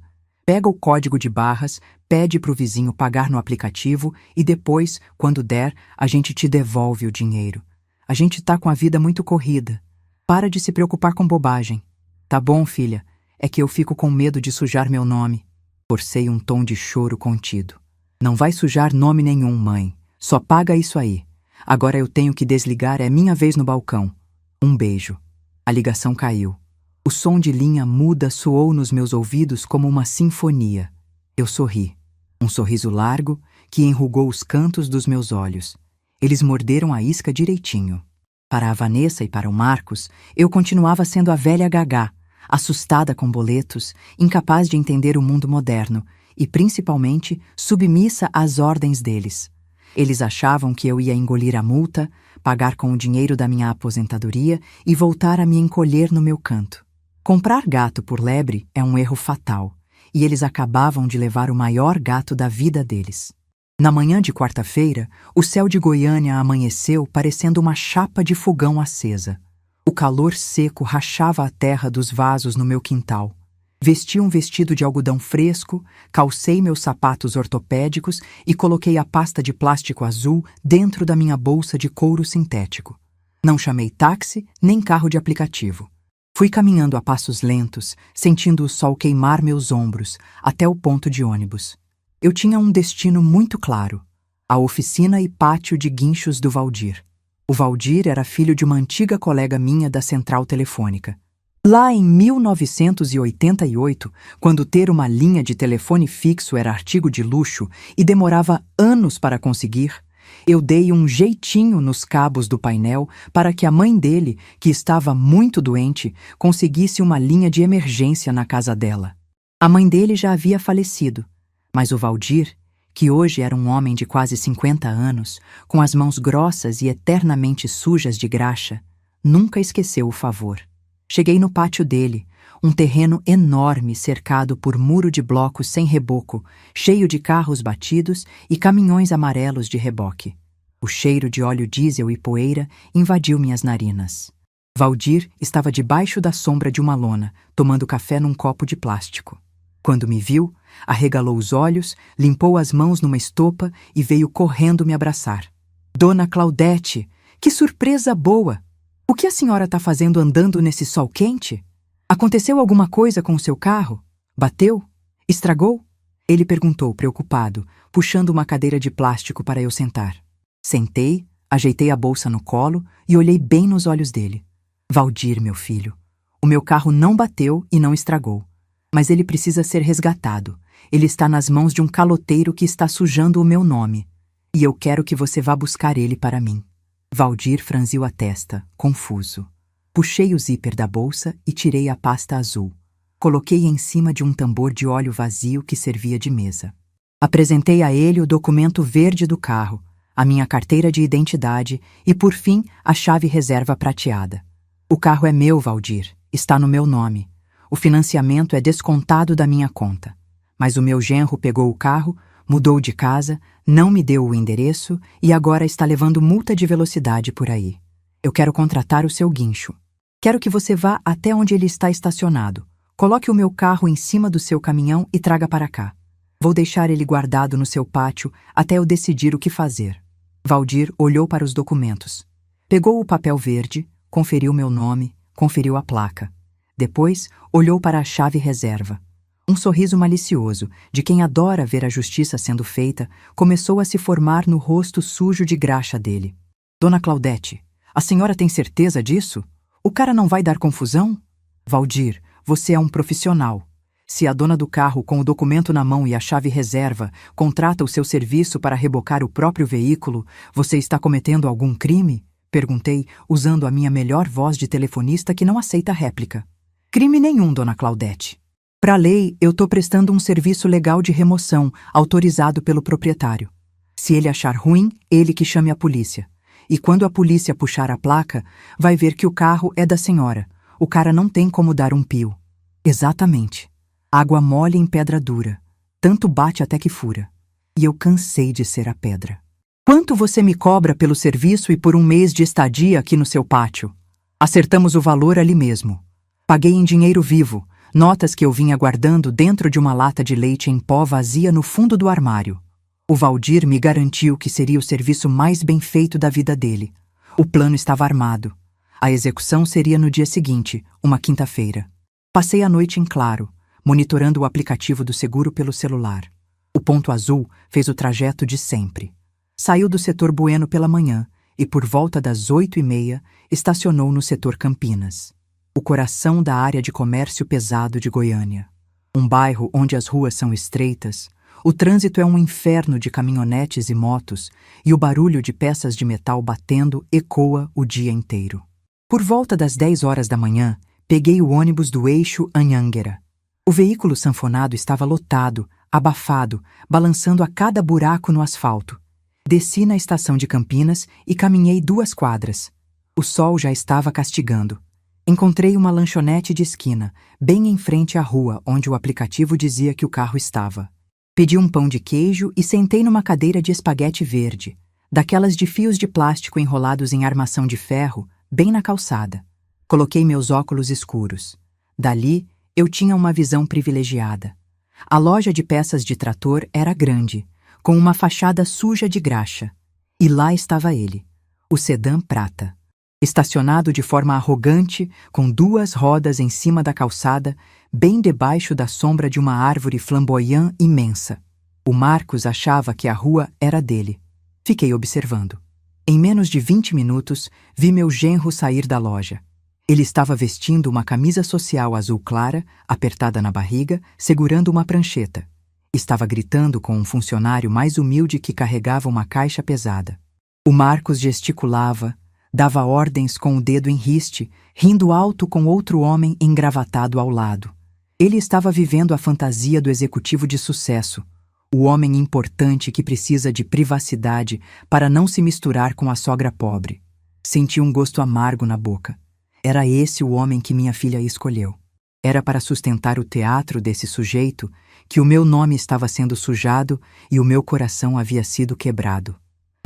Pega o código de barras, pede para o vizinho pagar no aplicativo e depois, quando der, a gente te devolve o dinheiro. A gente tá com a vida muito corrida. Para de se preocupar com bobagem. Tá bom, filha, é que eu fico com medo de sujar meu nome. Forcei um tom de choro contido. Não vai sujar nome nenhum, mãe. Só paga isso aí. Agora eu tenho que desligar, é minha vez no balcão. Um beijo. A ligação caiu. O som de linha muda soou nos meus ouvidos como uma sinfonia. Eu sorri. Um sorriso largo que enrugou os cantos dos meus olhos. Eles morderam a isca direitinho. Para a Vanessa e para o Marcos, eu continuava sendo a velha Gagá, assustada com boletos, incapaz de entender o mundo moderno e, principalmente, submissa às ordens deles. Eles achavam que eu ia engolir a multa, pagar com o dinheiro da minha aposentadoria e voltar a me encolher no meu canto. Comprar gato por lebre é um erro fatal, e eles acabavam de levar o maior gato da vida deles. Na manhã de quarta-feira, o céu de Goiânia amanheceu parecendo uma chapa de fogão acesa. O calor seco rachava a terra dos vasos no meu quintal. Vesti um vestido de algodão fresco, calcei meus sapatos ortopédicos e coloquei a pasta de plástico azul dentro da minha bolsa de couro sintético. Não chamei táxi nem carro de aplicativo. Fui caminhando a passos lentos, sentindo o sol queimar meus ombros, até o ponto de ônibus. Eu tinha um destino muito claro: a oficina e pátio de guinchos do Valdir. O Valdir era filho de uma antiga colega minha da central telefônica. Lá em 1988, quando ter uma linha de telefone fixo era artigo de luxo e demorava anos para conseguir, eu dei um jeitinho nos cabos do painel para que a mãe dele, que estava muito doente, conseguisse uma linha de emergência na casa dela. A mãe dele já havia falecido, mas o Valdir, que hoje era um homem de quase 50 anos, com as mãos grossas e eternamente sujas de graxa, nunca esqueceu o favor. Cheguei no pátio dele, um terreno enorme cercado por muro de blocos sem reboco, cheio de carros batidos e caminhões amarelos de reboque. O cheiro de óleo diesel e poeira invadiu minhas narinas. Valdir estava debaixo da sombra de uma lona, tomando café num copo de plástico. Quando me viu, arregalou os olhos, limpou as mãos numa estopa e veio correndo me abraçar. Dona Claudete, que surpresa boa! O que a senhora está fazendo andando nesse sol quente? Aconteceu alguma coisa com o seu carro? Bateu? Estragou? Ele perguntou, preocupado, puxando uma cadeira de plástico para eu sentar. Sentei, Ajeitei a bolsa no colo e olhei bem nos olhos dele. Valdir, meu filho, o meu carro não bateu e não estragou. Mas ele precisa ser resgatado. Ele está nas mãos de um caloteiro que está sujando o meu nome. E eu quero que você vá buscar ele para mim. Valdir franziu a testa, confuso. Puxei o zíper da bolsa e tirei a pasta azul. Coloquei em cima de um tambor de óleo vazio que servia de mesa. Apresentei a ele o documento verde do carro, a minha carteira de identidade e, por fim, a chave reserva prateada. O carro é meu, Valdir. Está no meu nome. O financiamento é descontado da minha conta. Mas o meu genro pegou o carro, mudou de casa, não me deu o endereço e agora está levando multa de velocidade por aí. Eu quero contratar o seu guincho. Quero que você vá até onde ele está estacionado. Coloque o meu carro em cima do seu caminhão e traga para cá. Vou deixar ele guardado no seu pátio até eu decidir o que fazer. Valdir olhou para os documentos. Pegou o papel verde, conferiu meu nome, conferiu a placa. Depois, olhou para a chave reserva. Um sorriso malicioso, de quem adora ver a justiça sendo feita, começou a se formar no rosto sujo de graxa dele. Dona Claudete, a senhora tem certeza disso? O cara não vai dar confusão? Valdir, você é um profissional. Se a dona do carro, com o documento na mão e a chave reserva, contrata o seu serviço para rebocar o próprio veículo, você está cometendo algum crime? Perguntei, usando a minha melhor voz de telefonista que não aceita réplica. Crime nenhum, dona Claudete. Para a lei, eu estou prestando um serviço legal de remoção, autorizado pelo proprietário. Se ele achar ruim, ele que chame a polícia. E quando a polícia puxar a placa, vai ver que o carro é da senhora. O cara não tem como dar um pio. Exatamente. Água mole em pedra dura. Tanto bate até que fura. E eu cansei de ser a pedra. Quanto você me cobra pelo serviço e por um mês de estadia aqui no seu pátio? Acertamos o valor ali mesmo. Paguei em dinheiro vivo, notas que eu vinha guardando dentro de uma lata de leite em pó vazia no fundo do armário. O Valdir me garantiu que seria o serviço mais bem feito da vida dele. O plano estava armado. A execução seria no dia seguinte, uma quinta-feira. Passei a noite em claro, monitorando o aplicativo do seguro pelo celular. O ponto azul fez o trajeto de sempre. Saiu do setor Bueno pela manhã e, por volta das 8h30, estacionou no setor Campinas, o coração da área de comércio pesado de Goiânia. Um bairro onde as ruas são estreitas, o trânsito é um inferno de caminhonetes e motos e o barulho de peças de metal batendo ecoa o dia inteiro. Por volta das 10 horas da manhã, peguei o ônibus do eixo Anhanguera. O veículo sanfonado estava lotado, abafado, balançando a cada buraco no asfalto. Desci na estação de Campinas e caminhei 2 quadras. O sol já estava castigando. Encontrei uma lanchonete de esquina, bem em frente à rua onde o aplicativo dizia que o carro estava. Pedi um pão de queijo e sentei numa cadeira de espaguete verde, daquelas de fios de plástico enrolados em armação de ferro, bem na calçada. Coloquei meus óculos escuros. Dali, eu tinha uma visão privilegiada. A loja de peças de trator era grande, com uma fachada suja de graxa. E lá estava ele, o sedã prata. Estacionado de forma arrogante, com 2 rodas em cima da calçada, bem debaixo da sombra de uma árvore flamboyant imensa. O Marcos achava que a rua era dele. Fiquei observando. Em menos de 20 minutos, vi meu genro sair da loja. Ele estava vestindo uma camisa social azul clara, apertada na barriga, segurando uma prancheta. Estava gritando com um funcionário mais humilde que carregava uma caixa pesada. O Marcos gesticulava, dava ordens com o dedo em riste, rindo alto com outro homem engravatado ao lado. Ele estava vivendo a fantasia do executivo de sucesso, o homem importante que precisa de privacidade para não se misturar com a sogra pobre. Senti um gosto amargo na boca. Era esse o homem que minha filha escolheu. Era para sustentar o teatro desse sujeito que o meu nome estava sendo sujado e o meu coração havia sido quebrado.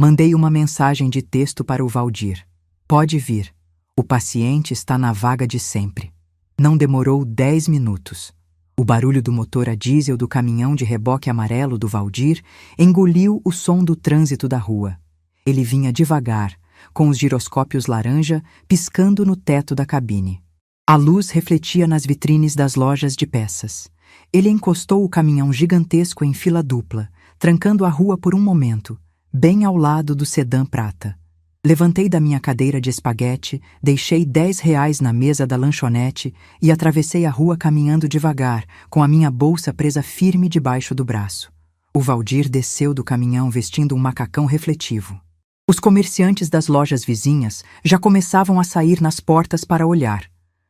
Mandei uma mensagem de texto para o Valdir. Pode vir. O paciente está na vaga de sempre. Não demorou 10 minutos. O barulho do motor a diesel do caminhão de reboque amarelo do Valdir engoliu o som do trânsito da rua. Ele vinha devagar, com os giroscópios laranja piscando no teto da cabine. A luz refletia nas vitrines das lojas de peças. Ele encostou o caminhão gigantesco em fila dupla, trancando a rua por um momento, bem ao lado do sedã prata. Levantei da minha cadeira de espaguete, deixei R$ 10 na mesa da lanchonete e atravessei a rua caminhando devagar, com a minha bolsa presa firme debaixo do braço. O Valdir desceu do caminhão vestindo um macacão refletivo. Os comerciantes das lojas vizinhas já começavam a sair nas portas para olhar.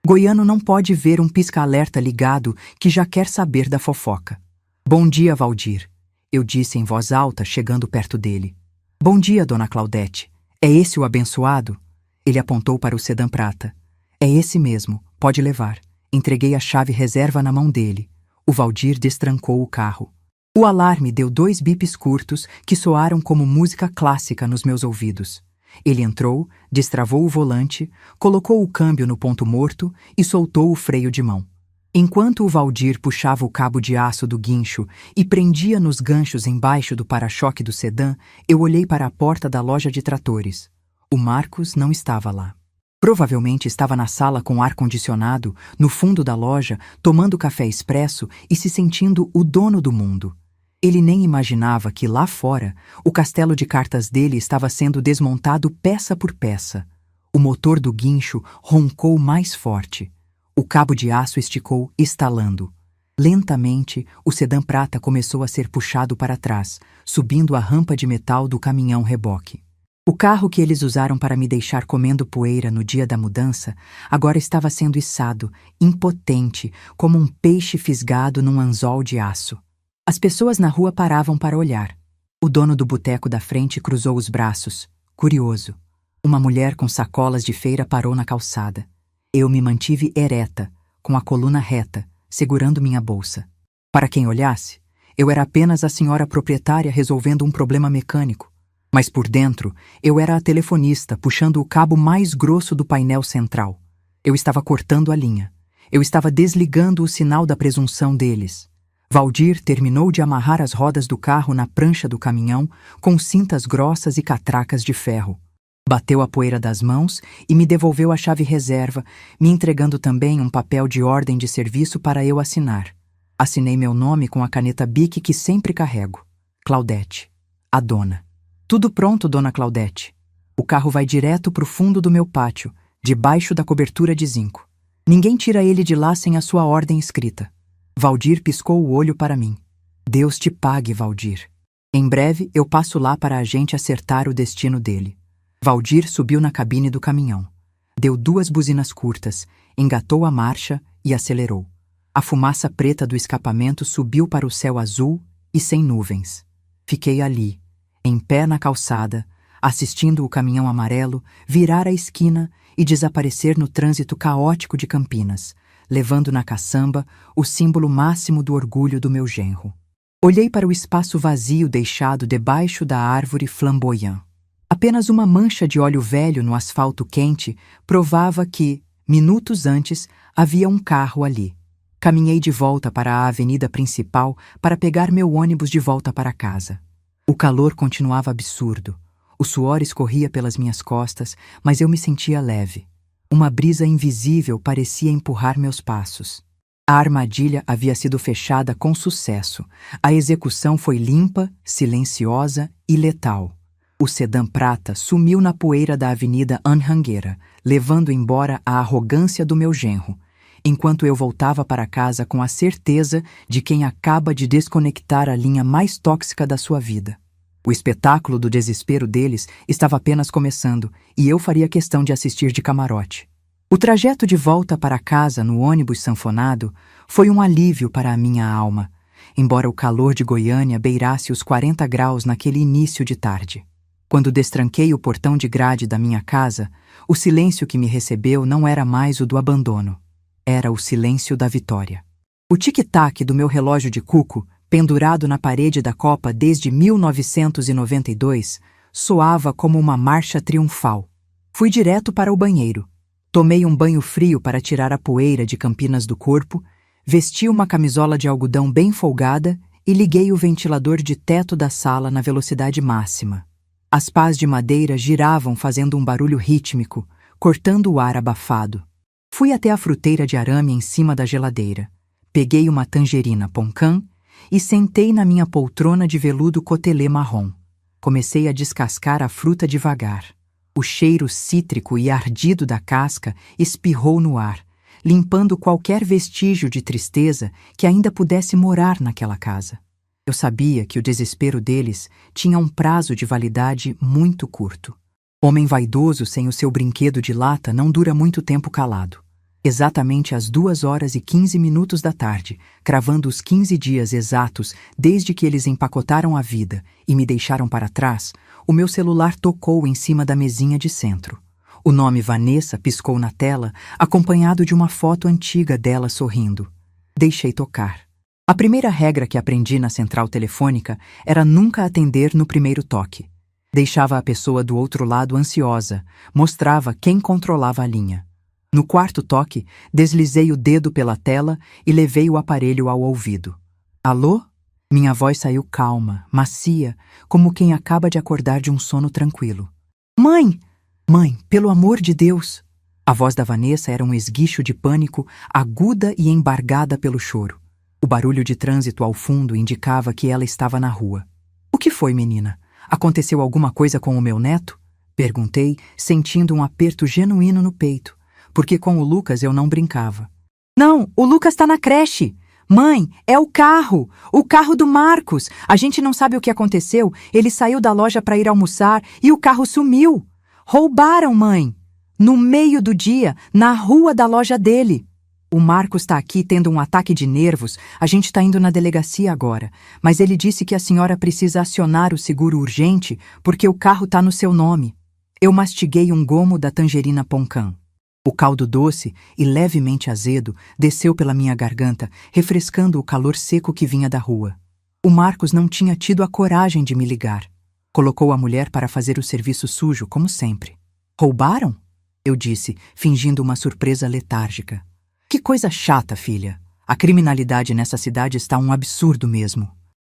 Goiano não pode ver um pisca-alerta ligado que já quer saber da fofoca. "Bom dia, Valdir", eu disse em voz alta, chegando perto dele. "Bom dia, dona Claudete. É esse o abençoado?" Ele apontou para o sedã prata. "É esse mesmo, pode levar." Entreguei a chave reserva na mão dele. O Valdir destrancou o carro. O alarme deu 2 bips curtos que soaram como música clássica nos meus ouvidos. Ele entrou, destravou o volante, colocou o câmbio no ponto morto e soltou o freio de mão. Enquanto o Valdir puxava o cabo de aço do guincho e prendia nos ganchos embaixo do para-choque do sedã, eu olhei para a porta da loja de tratores. O Marcos não estava lá. Provavelmente estava na sala com ar-condicionado, no fundo da loja, tomando café expresso e se sentindo o dono do mundo. Ele nem imaginava que, lá fora, o castelo de cartas dele estava sendo desmontado peça por peça. O motor do guincho roncou mais forte. O cabo de aço esticou, estalando. Lentamente, o sedã prata começou a ser puxado para trás, subindo a rampa de metal do caminhão-reboque. O carro que eles usaram para me deixar comendo poeira no dia da mudança agora estava sendo içado, impotente, como um peixe fisgado num anzol de aço. As pessoas na rua paravam para olhar. O dono do boteco da frente cruzou os braços, curioso. Uma mulher com sacolas de feira parou na calçada. Eu me mantive ereta, com a coluna reta, segurando minha bolsa. Para quem olhasse, eu era apenas a senhora proprietária resolvendo um problema mecânico. Mas por dentro, eu era a telefonista puxando o cabo mais grosso do painel central. Eu estava cortando a linha. Eu estava desligando o sinal da presunção deles. Valdir terminou de amarrar as rodas do carro na prancha do caminhão com cintas grossas e catracas de ferro. Bateu a poeira das mãos e me devolveu a chave reserva, me entregando também um papel de ordem de serviço para eu assinar. Assinei meu nome com a caneta Bic que sempre carrego. Claudete, a dona. "Tudo pronto, dona Claudete. O carro vai direto para o fundo do meu pátio, debaixo da cobertura de zinco. Ninguém tira ele de lá sem a sua ordem escrita." Valdir piscou o olho para mim. "Deus te pague, Valdir. Em breve eu passo lá para a gente acertar o destino dele." Valdir subiu na cabine do caminhão. Deu 2 buzinas curtas, engatou a marcha e acelerou. A fumaça preta do escapamento subiu para o céu azul e sem nuvens. Fiquei ali, em pé na calçada, assistindo o caminhão amarelo virar a esquina e desaparecer no trânsito caótico de Campinas, levando na caçamba o símbolo máximo do orgulho do meu genro. Olhei para o espaço vazio deixado debaixo da árvore flamboyant. Apenas uma mancha de óleo velho no asfalto quente provava que, minutos antes, havia um carro ali. Caminhei de volta para a avenida principal para pegar meu ônibus de volta para casa. O calor continuava absurdo. O suor escorria pelas minhas costas, mas eu me sentia leve. Uma brisa invisível parecia empurrar meus passos. A armadilha havia sido fechada com sucesso. A execução foi limpa, silenciosa e letal. O sedã prata sumiu na poeira da avenida Anhanguera, levando embora a arrogância do meu genro, enquanto eu voltava para casa com a certeza de quem acaba de desconectar a linha mais tóxica da sua vida. O espetáculo do desespero deles estava apenas começando e eu faria questão de assistir de camarote. O trajeto de volta para casa no ônibus sanfonado foi um alívio para a minha alma, embora o calor de Goiânia beirasse os 40 graus naquele início de tarde. Quando destranquei o portão de grade da minha casa, o silêncio que me recebeu não era mais o do abandono. Era o silêncio da vitória. O tic-tac do meu relógio de cuco, pendurado na parede da copa desde 1992, soava como uma marcha triunfal. Fui direto para o banheiro. Tomei um banho frio para tirar a poeira de Campinas do corpo, vesti uma camisola de algodão bem folgada e liguei o ventilador de teto da sala na velocidade máxima. As pás de madeira giravam fazendo um barulho rítmico, cortando o ar abafado. Fui até a fruteira de arame em cima da geladeira. Peguei uma tangerina poncã e sentei na minha poltrona de veludo cotelê marrom. Comecei a descascar a fruta devagar. O cheiro cítrico e ardido da casca espirrou no ar, limpando qualquer vestígio de tristeza que ainda pudesse morar naquela casa. Eu sabia que o desespero deles tinha um prazo de validade muito curto. Homem vaidoso sem o seu brinquedo de lata não dura muito tempo calado. Exatamente às 2h15 da tarde, cravando os 15 dias exatos desde que eles empacotaram a vida e me deixaram para trás, o meu celular tocou em cima da mesinha de centro. O nome Vanessa piscou na tela, acompanhado de uma foto antiga dela sorrindo. Deixei tocar. A primeira regra que aprendi na central telefônica era nunca atender no primeiro toque. Deixava a pessoa do outro lado ansiosa, mostrava quem controlava a linha. No quarto toque, deslizei o dedo pela tela e levei o aparelho ao ouvido. Alô? Minha voz saiu calma, macia, como quem acaba de acordar de um sono tranquilo. Mãe! Mãe, pelo amor de Deus! A voz da Vanessa era um esguicho de pânico, aguda e embargada pelo choro. O barulho de trânsito ao fundo indicava que ela estava na rua. O que foi, menina? Aconteceu alguma coisa com o meu neto? Perguntei, sentindo um aperto genuíno no peito, porque com o Lucas eu não brincava. Não, o Lucas está na creche! Mãe, é o carro do Marcos. A gente não sabe o que aconteceu. Ele saiu da loja para ir almoçar e o carro sumiu. Roubaram, mãe. No meio do dia, na rua da loja dele. O Marcos está aqui tendo um ataque de nervos. A gente está indo na delegacia agora. Mas ele disse que a senhora precisa acionar o seguro urgente porque o carro está no seu nome. Eu mastiguei um gomo da tangerina Poncã. O caldo doce e levemente azedo desceu pela minha garganta, refrescando o calor seco que vinha da rua. O Marcos não tinha tido a coragem de me ligar. Colocou a mulher para fazer o serviço sujo, como sempre. Roubaram? Eu disse, fingindo uma surpresa letárgica. Que coisa chata, filha. A criminalidade nessa cidade está um absurdo mesmo.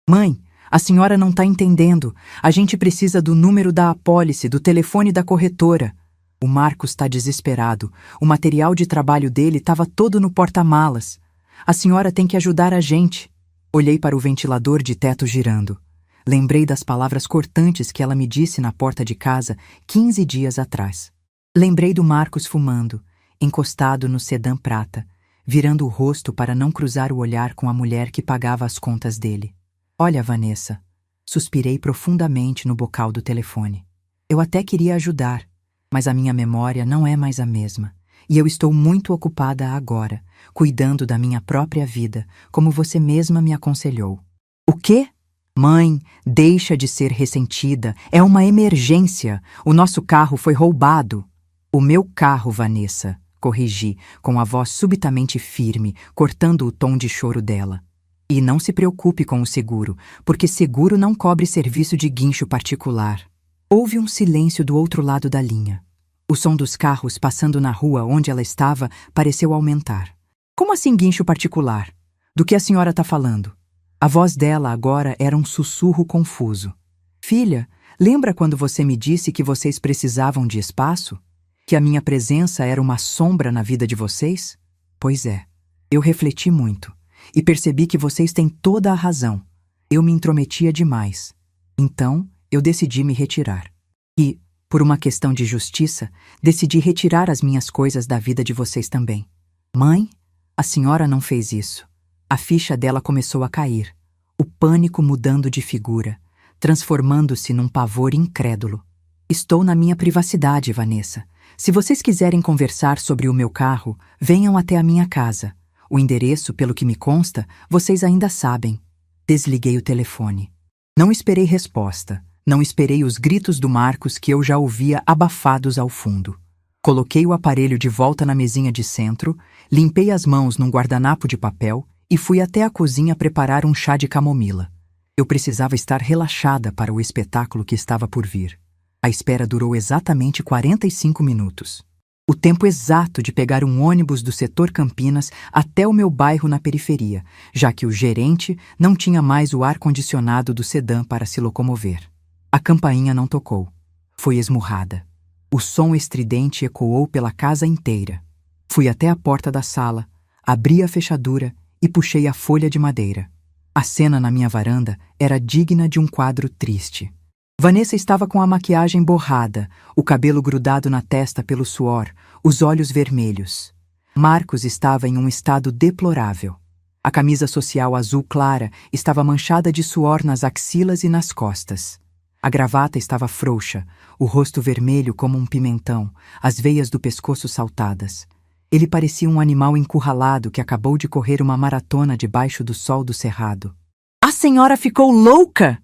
Mãe, a senhora não está entendendo. A gente precisa do número da apólice, do telefone da corretora. O Marcos está desesperado. O material de trabalho dele estava todo no porta-malas. A senhora tem que ajudar a gente. Olhei para o ventilador de teto girando. Lembrei das palavras cortantes que ela me disse na porta de casa 15 dias atrás. Lembrei do Marcos fumando, encostado no sedã prata, virando o rosto para não cruzar o olhar com a mulher que pagava as contas dele. Olha, Vanessa, suspirei profundamente no bocal do telefone. Eu até queria ajudar, mas a minha memória não é mais a mesma, e eu estou muito ocupada agora, cuidando da minha própria vida, como você mesma me aconselhou. O quê? Mãe, deixa de ser ressentida, é uma emergência, o nosso carro foi roubado. O meu carro, Vanessa, corrigi, com a voz subitamente firme, cortando o tom de choro dela. E não se preocupe com o seguro, porque seguro não cobre serviço de guincho particular. Houve um silêncio do outro lado da linha. O som dos carros passando na rua onde ela estava pareceu aumentar. Como assim guincho particular? Do que a senhora está falando? A voz dela agora era um sussurro confuso. Filha, lembra quando você me disse que vocês precisavam de espaço? Que a minha presença era uma sombra na vida de vocês? Pois é, eu refleti muito e percebi que vocês têm toda a razão. Eu me intrometia demais. Então, eu decidi me retirar. E, por uma questão de justiça, decidi retirar as minhas coisas da vida de vocês também. Mãe, a senhora não fez isso. A ficha dela começou a cair, o pânico mudando de figura, transformando-se num pavor incrédulo. Estou na minha privacidade, Vanessa. Se vocês quiserem conversar sobre o meu carro, venham até a minha casa. O endereço, pelo que me consta, vocês ainda sabem. Desliguei o telefone. Não esperei resposta. Não esperei os gritos do Marcos que eu já ouvia abafados ao fundo. Coloquei o aparelho de volta na mesinha de centro, limpei as mãos num guardanapo de papel e fui até a cozinha preparar um chá de camomila. Eu precisava estar relaxada para o espetáculo que estava por vir. A espera durou exatamente 45 minutos. O tempo exato de pegar um ônibus do setor Campinas até o meu bairro na periferia, já que o gerente não tinha mais o ar-condicionado do sedã para se locomover. A campainha não tocou. Foi esmurrada. O som estridente ecoou pela casa inteira. Fui até a porta da sala, abri a fechadura e puxei a folha de madeira. A cena na minha varanda era digna de um quadro triste. Vanessa estava com a maquiagem borrada, o cabelo grudado na testa pelo suor, os olhos vermelhos. Marcos estava em um estado deplorável. A camisa social azul clara estava manchada de suor nas axilas e nas costas. A gravata estava frouxa, o rosto vermelho como um pimentão, as veias do pescoço saltadas. Ele parecia um animal encurralado que acabou de correr uma maratona debaixo do sol do cerrado. A senhora ficou louca!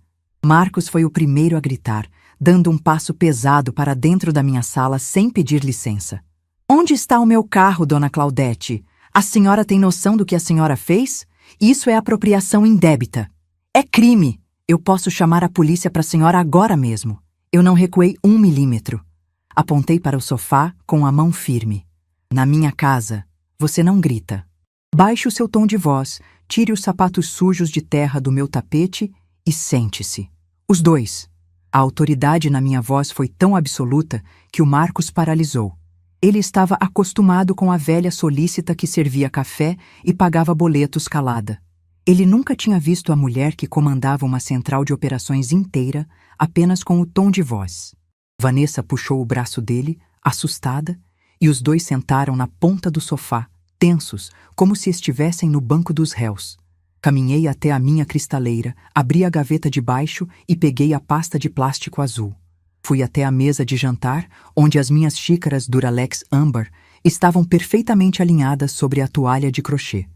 Marcos foi o primeiro a gritar, dando um passo pesado para dentro da minha sala sem pedir licença. Onde está o meu carro, dona Claudete? A senhora tem noção do que a senhora fez? Isso é apropriação indébita. É crime. Eu posso chamar a polícia para a senhora agora mesmo. Eu não recuei 1 milímetro. Apontei para o sofá com a mão firme. Na minha casa, você não grita. Baixe o seu tom de voz, tire os sapatos sujos de terra do meu tapete e sente-se. Os dois. A autoridade na minha voz foi tão absoluta que o Marcos paralisou. Ele estava acostumado com a velha solícita que servia café e pagava boletos calada. Ele nunca tinha visto a mulher que comandava uma central de operações inteira apenas com o tom de voz. Vanessa puxou o braço dele, assustada, e os dois sentaram na ponta do sofá, tensos, como se estivessem no banco dos réus. Caminhei até a minha cristaleira, abri a gaveta de baixo e peguei a pasta de plástico azul. Fui até a mesa de jantar, onde as minhas xícaras Duralex âmbar estavam perfeitamente alinhadas sobre a toalha de crochê.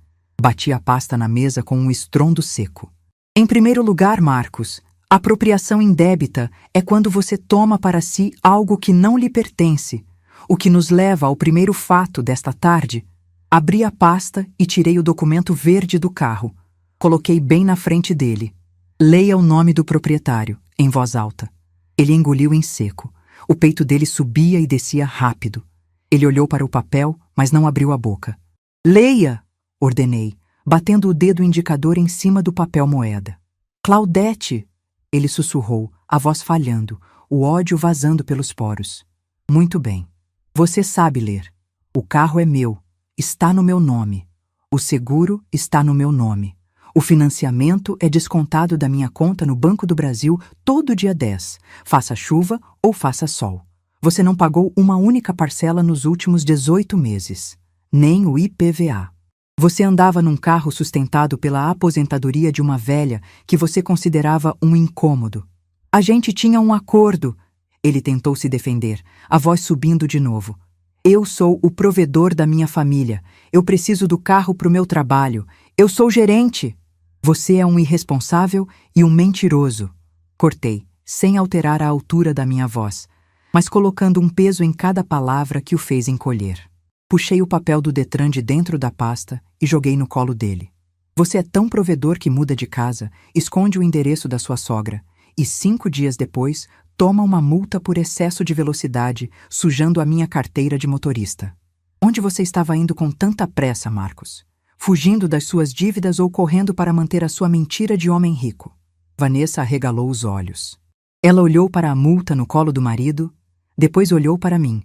Bati a pasta na mesa com um estrondo seco. Em primeiro lugar, Marcos, apropriação indébita é quando você toma para si algo que não lhe pertence, o que nos leva ao primeiro fato desta tarde. Abri a pasta e tirei o documento verde do carro. Coloquei bem na frente dele. Leia o nome do proprietário, em voz alta. Ele engoliu em seco. O peito dele subia e descia rápido. Ele olhou para o papel, mas não abriu a boca. Leia! Ordenei, batendo o dedo indicador em cima do papel moeda. Claudete! Ele sussurrou, a voz falhando, o ódio vazando pelos poros. Muito bem. Você sabe ler. O carro é meu. Está no meu nome. O seguro está no meu nome. O financiamento é descontado da minha conta no Banco do Brasil todo dia 10, faça chuva ou faça sol. Você não pagou uma única parcela nos últimos 18 meses, nem o IPVA. Você andava num carro sustentado pela aposentadoria de uma velha que você considerava um incômodo. A gente tinha um acordo. Ele tentou se defender, a voz subindo de novo. Eu sou o provedor da minha família. Eu preciso do carro para o meu trabalho. Eu sou gerente. Você é um irresponsável e um mentiroso. Cortei, sem alterar a altura da minha voz, mas colocando um peso em cada palavra que o fez encolher. Puxei o papel do Detran de dentro da pasta e joguei no colo dele. Você é tão provedor que muda de casa, esconde o endereço da sua sogra e 5 dias depois toma uma multa por excesso de velocidade, sujando a minha carteira de motorista. Onde você estava indo com tanta pressa, Marcos? Fugindo das suas dívidas ou correndo para manter a sua mentira de homem rico? Vanessa arregalou os olhos. Ela olhou para a multa no colo do marido, depois olhou para mim.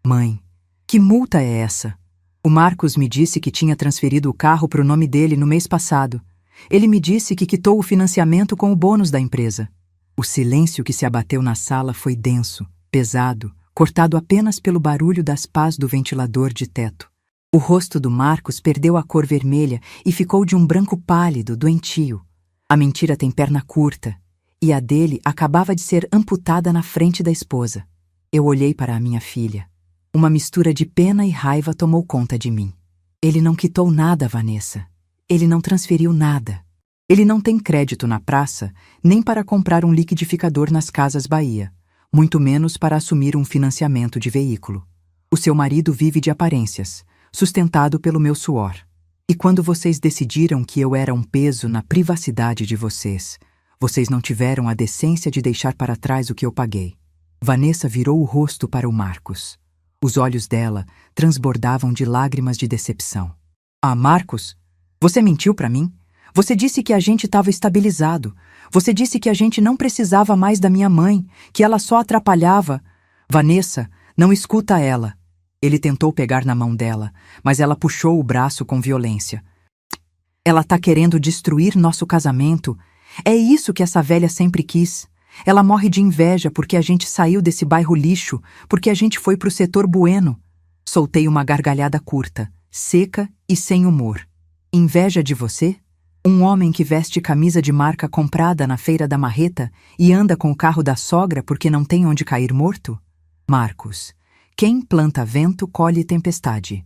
Mãe, que multa é essa? O Marcos me disse que tinha transferido o carro para o nome dele no mês passado. Ele me disse que quitou o financiamento com o bônus da empresa. O silêncio que se abateu na sala foi denso, pesado, cortado apenas pelo barulho das pás do ventilador de teto. O rosto do Marcos perdeu a cor vermelha e ficou de um branco pálido, doentio. A mentira tem perna curta, e a dele acabava de ser amputada na frente da esposa. Eu olhei para a minha filha. Uma mistura de pena e raiva tomou conta de mim. Ele não quitou nada, Vanessa. Ele não transferiu nada. Ele não tem crédito na praça, nem para comprar um liquidificador nas Casas Bahia, muito menos para assumir um financiamento de veículo. O seu marido vive de aparências, sustentado pelo meu suor. E quando vocês decidiram que eu era um peso na privacidade de vocês, vocês não tiveram a decência de deixar para trás o que eu paguei. Vanessa virou o rosto para o Marcos. Os olhos dela transbordavam de lágrimas de decepção. Ah, Marcos, você mentiu para mim? Você disse que a gente estava estabilizado. Você disse que a gente não precisava mais da minha mãe, que ela só atrapalhava. Vanessa, não escuta ela. Ele tentou pegar na mão dela, mas ela puxou o braço com violência. Ela tá querendo destruir nosso casamento. É isso que essa velha sempre quis. Ela morre de inveja porque a gente saiu desse bairro lixo, porque a gente foi pro setor bueno. Soltei uma gargalhada curta, seca e sem humor. Inveja de você? Um homem que veste camisa de marca comprada na feira da marreta e anda com o carro da sogra porque não tem onde cair morto? Marcos, quem planta vento colhe tempestade.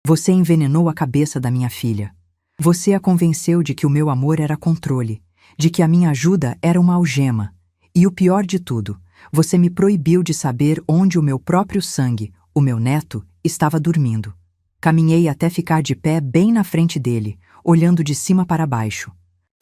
Você envenenou a cabeça da minha filha. Você a convenceu de que o meu amor era controle, de que a minha ajuda era uma algema. E o pior de tudo, você me proibiu de saber onde o meu próprio sangue, o meu neto, estava dormindo. Caminhei até ficar de pé bem na frente dele, olhando de cima para baixo.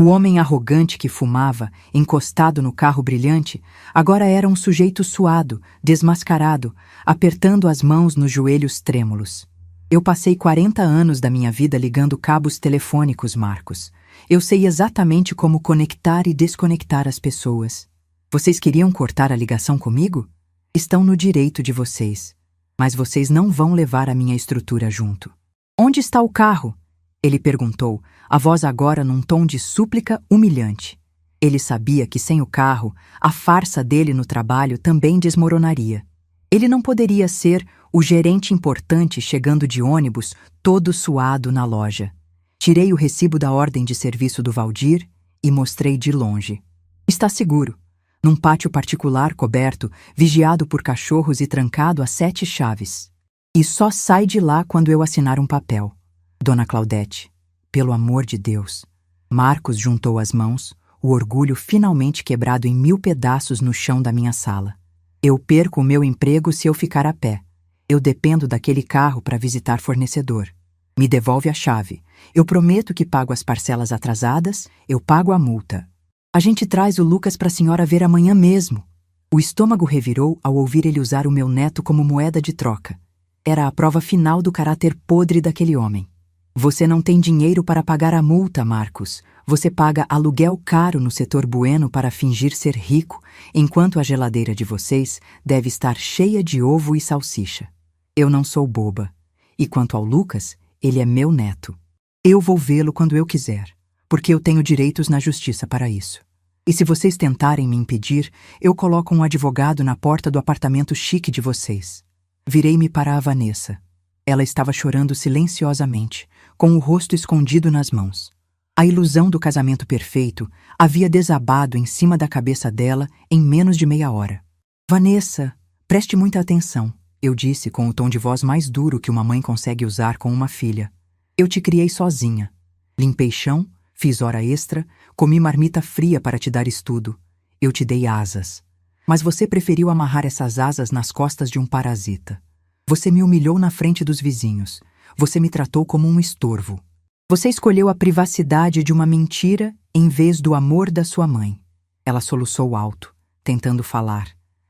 O homem arrogante que fumava, encostado no carro brilhante, agora era um sujeito suado, desmascarado, apertando as mãos nos joelhos trêmulos. Eu passei 40 anos da minha vida ligando cabos telefônicos, Marcos. Eu sei exatamente como conectar e desconectar as pessoas. Vocês queriam cortar a ligação comigo? Estão no direito de vocês. Mas vocês não vão levar a minha estrutura junto. Onde está o carro? Ele perguntou, a voz agora num tom de súplica humilhante. Ele sabia que sem o carro, a farsa dele no trabalho também desmoronaria. Ele não poderia ser o gerente importante chegando de ônibus, todo suado na loja. Tirei o recibo da ordem de serviço do Valdir e mostrei de longe. Está seguro, num pátio particular coberto, vigiado por cachorros e trancado a 7 chaves. E só sai de lá quando eu assinar um papel. Dona Claudete, pelo amor de Deus. Marcos juntou as mãos, o orgulho finalmente quebrado em 1000 pedaços no chão da minha sala. Eu perco o meu emprego se eu ficar a pé. Eu dependo daquele carro para visitar fornecedor. Me devolve a chave. Eu prometo que pago as parcelas atrasadas, eu pago a multa. A gente traz o Lucas para a senhora ver amanhã mesmo. O estômago revirou ao ouvir ele usar o meu neto como moeda de troca. Era a prova final do caráter podre daquele homem. Você não tem dinheiro para pagar a multa, Marcos. Você paga aluguel caro no setor bueno para fingir ser rico, enquanto a geladeira de vocês deve estar cheia de ovo e salsicha. Eu não sou boba. E quanto ao Lucas, ele é meu neto. Eu vou vê-lo quando eu quiser, porque eu tenho direitos na justiça para isso. E se vocês tentarem me impedir, eu coloco um advogado na porta do apartamento chique de vocês. Virei-me para a Vanessa. Ela estava chorando silenciosamente, com o rosto escondido nas mãos. A ilusão do casamento perfeito havia desabado em cima da cabeça dela em menos de meia hora. Vanessa, preste muita atenção, eu disse com o tom de voz mais duro que uma mãe consegue usar com uma filha. Eu te criei sozinha. Limpei chão, fiz hora extra, comi marmita fria para te dar estudo. Eu te dei asas. Mas você preferiu amarrar essas asas nas costas de um parasita. Você me humilhou na frente dos vizinhos. Você me tratou como um estorvo. Você escolheu a privacidade de uma mentira em vez do amor da sua mãe. Ela soluçou alto, tentando falar,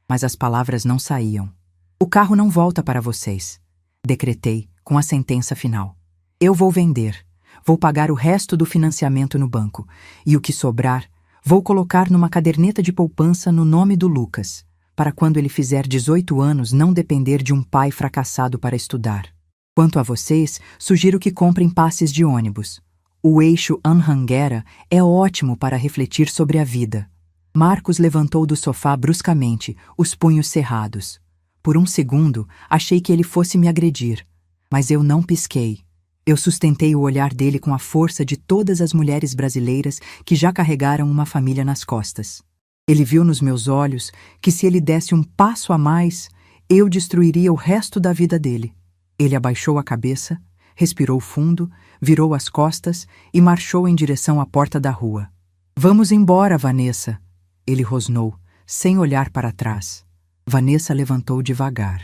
mas as palavras não saíam. O carro não volta para vocês. Decretei, com a sentença final. Eu vou vender. Vou pagar o resto do financiamento no banco. E o que sobrar, vou colocar numa caderneta de poupança no nome do Lucas, para quando ele fizer 18 anos não depender de um pai fracassado para estudar. Quanto a vocês, sugiro que comprem passes de ônibus. O eixo Anhanguera é ótimo para refletir sobre a vida. Marcos levantou do sofá bruscamente, os punhos cerrados. Por um segundo, achei que ele fosse me agredir, mas eu não pisquei. Eu sustentei o olhar dele com a força de todas as mulheres brasileiras que já carregaram uma família nas costas. Ele viu nos meus olhos que se ele desse um passo a mais, eu destruiria o resto da vida dele. Ele abaixou a cabeça, respirou fundo, virou as costas e marchou em direção à porta da rua. Vamos embora, Vanessa, ele rosnou, sem olhar para trás. Vanessa levantou devagar.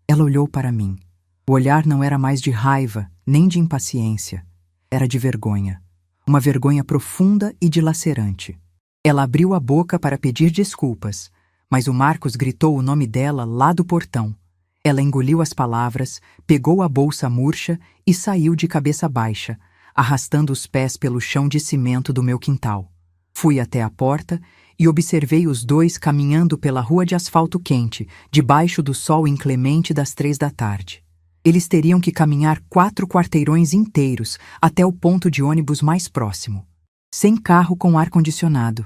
Ela olhou para mim. O olhar não era mais de raiva, nem de impaciência. Era de vergonha. Uma vergonha profunda e dilacerante. Ela abriu a boca para pedir desculpas, mas o Marcos gritou o nome dela lá do portão. Ela engoliu as palavras, pegou a bolsa murcha e saiu de cabeça baixa, arrastando os pés pelo chão de cimento do meu quintal. Fui até a porta e observei os dois caminhando pela rua de asfalto quente, debaixo do sol inclemente das 3 da tarde. Eles teriam que caminhar 4 quarteirões inteiros até o ponto de ônibus mais próximo. Sem carro com ar-condicionado.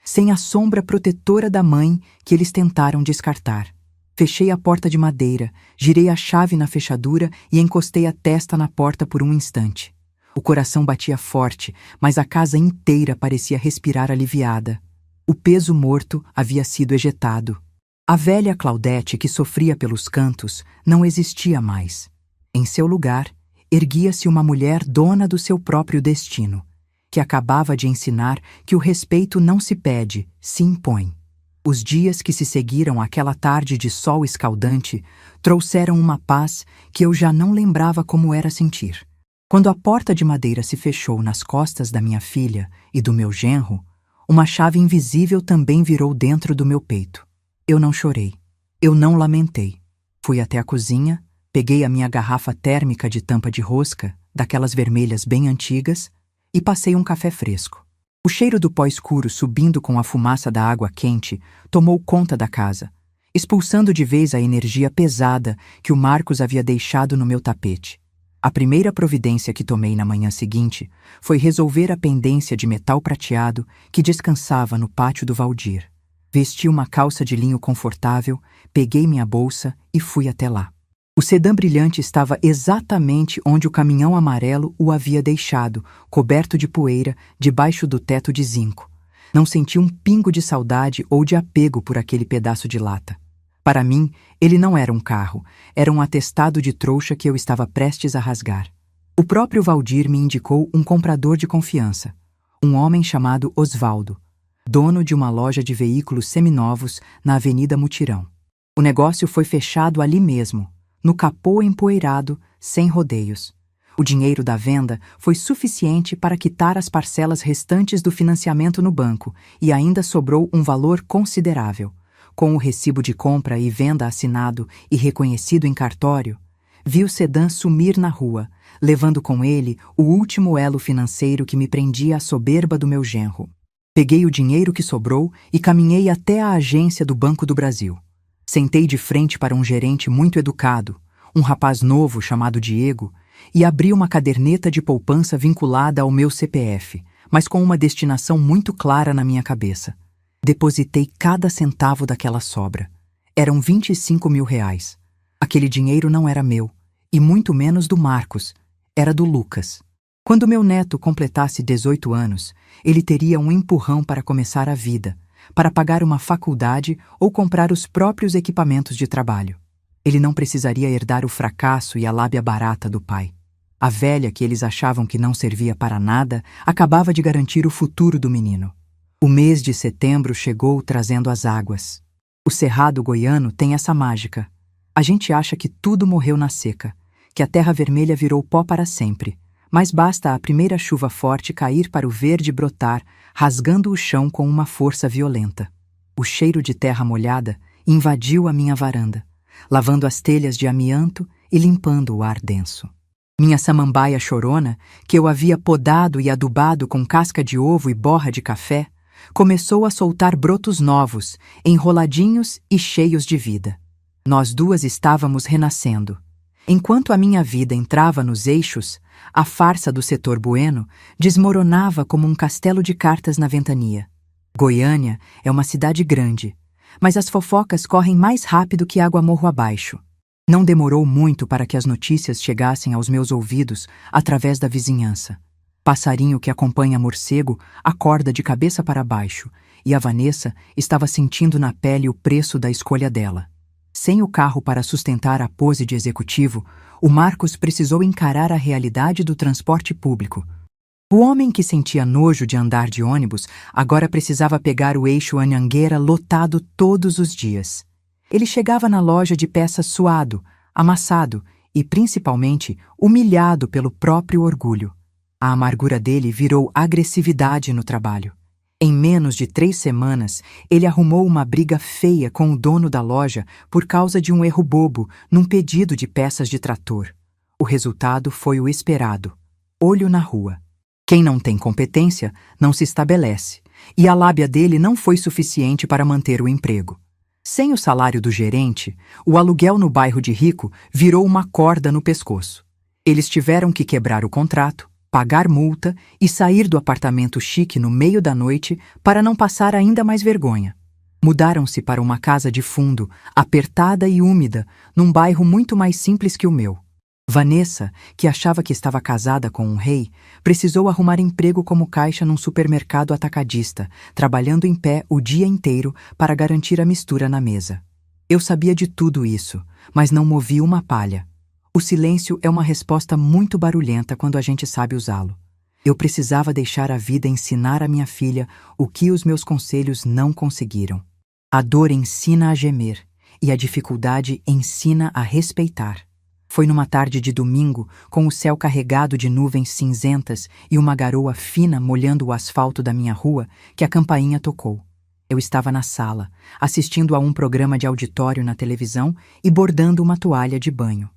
sem a sombra protetora da mãe que eles tentaram descartar. Fechei a porta de madeira, girei a chave na fechadura e encostei a testa na porta por um instante. O coração batia forte, mas a casa inteira parecia respirar aliviada. O peso morto havia sido ejetado. A velha Claudete, que sofria pelos cantos, não existia mais. Em seu lugar, erguia-se uma mulher dona do seu próprio destino, que acabava de ensinar que o respeito não se pede, se impõe. Os dias que se seguiram àquela tarde de sol escaldante trouxeram uma paz que eu já não lembrava como era sentir. Quando a porta de madeira se fechou nas costas da minha filha e do meu genro, uma chave invisível também virou dentro do meu peito. Eu não chorei. Eu não lamentei. Fui até a cozinha, peguei a minha garrafa térmica de tampa de rosca, daquelas vermelhas bem antigas, e passei um café fresco. O cheiro do pó escuro subindo com a fumaça da água quente tomou conta da casa, expulsando de vez a energia pesada que o Marcos havia deixado no meu tapete. A primeira providência que tomei na manhã seguinte foi resolver a pendência de metal prateado que descansava no pátio do Valdir. Vesti uma calça de linho confortável, peguei minha bolsa e fui até lá. O sedã brilhante estava exatamente onde o caminhão amarelo o havia deixado, coberto de poeira, debaixo do teto de zinco. Não senti um pingo de saudade ou de apego por aquele pedaço de lata. Para mim, ele não era um carro, era um atestado de trouxa que eu estava prestes a rasgar. O próprio Valdir me indicou um comprador de confiança, um homem chamado Osvaldo, dono de uma loja de veículos seminovos na Avenida Mutirão. O negócio foi fechado ali mesmo, no capô empoeirado, sem rodeios. O dinheiro da venda foi suficiente para quitar as parcelas restantes do financiamento no banco e ainda sobrou um valor considerável. Com o recibo de compra e venda assinado e reconhecido em cartório, vi o sedã sumir na rua, levando com ele o último elo financeiro que me prendia à soberba do meu genro. Peguei o dinheiro que sobrou e caminhei até a agência do Banco do Brasil. Sentei de frente para um gerente muito educado, um rapaz novo chamado Diego, e abri uma caderneta de poupança vinculada ao meu CPF, mas com uma destinação muito clara na minha cabeça. Depositei cada centavo daquela sobra. Eram 25 mil reais. Aquele dinheiro não era meu, e muito menos do Marcos, era do Lucas. Quando meu neto completasse 18 anos, ele teria um empurrão para começar a vida, para pagar uma faculdade ou comprar os próprios equipamentos de trabalho. Ele não precisaria herdar o fracasso e a lábia barata do pai. A velha que eles achavam que não servia para nada acabava de garantir o futuro do menino. O mês de setembro chegou trazendo as águas. O Cerrado goiano tem essa mágica. A gente acha que tudo morreu na seca, que a terra vermelha virou pó para sempre, mas basta a primeira chuva forte cair para o verde brotar, rasgando o chão com uma força violenta. O cheiro de terra molhada invadiu a minha varanda, lavando as telhas de amianto e limpando o ar denso. Minha samambaia chorona, que eu havia podado e adubado com casca de ovo e borra de café, começou a soltar brotos novos, enroladinhos e cheios de vida. Nós duas estávamos renascendo. Enquanto a minha vida entrava nos eixos, a farsa do setor bueno desmoronava como um castelo de cartas na ventania. Goiânia é uma cidade grande, mas as fofocas correm mais rápido que água morro abaixo. Não demorou muito para que as notícias chegassem aos meus ouvidos através da vizinhança. Passarinho que acompanha morcego acorda de cabeça para baixo, e a Vanessa estava sentindo na pele o preço da escolha dela. Sem o carro para sustentar a pose de executivo, o Marcos precisou encarar a realidade do transporte público. O homem que sentia nojo de andar de ônibus agora precisava pegar o eixo Anhanguera lotado todos os dias. Ele chegava na loja de peças suado, amassado e, principalmente, humilhado pelo próprio orgulho. A amargura dele virou agressividade no trabalho. Em menos de 3 semanas, ele arrumou uma briga feia com o dono da loja por causa de um erro bobo num pedido de peças de trator. O resultado foi o esperado: olho na rua. Quem não tem competência não se estabelece, e a lábia dele não foi suficiente para manter o emprego. Sem o salário do gerente, o aluguel no bairro de Rico virou uma corda no pescoço. Eles tiveram que quebrar o contrato, pagar multa e sair do apartamento chique no meio da noite para não passar ainda mais vergonha. Mudaram-se para uma casa de fundo, apertada e úmida, num bairro muito mais simples que o meu. Vanessa, que achava que estava casada com um rei, precisou arrumar emprego como caixa num supermercado atacadista, trabalhando em pé o dia inteiro para garantir a mistura na mesa. Eu sabia de tudo isso, mas não movi uma palha. O silêncio é uma resposta muito barulhenta quando a gente sabe usá-lo. Eu precisava deixar a vida ensinar a minha filha o que os meus conselhos não conseguiram. A dor ensina a gemer e a dificuldade ensina a respeitar. Foi numa tarde de domingo, com o céu carregado de nuvens cinzentas e uma garoa fina molhando o asfalto da minha rua, que a campainha tocou. Eu estava na sala, assistindo a um programa de auditório na televisão e bordando uma toalha de banho.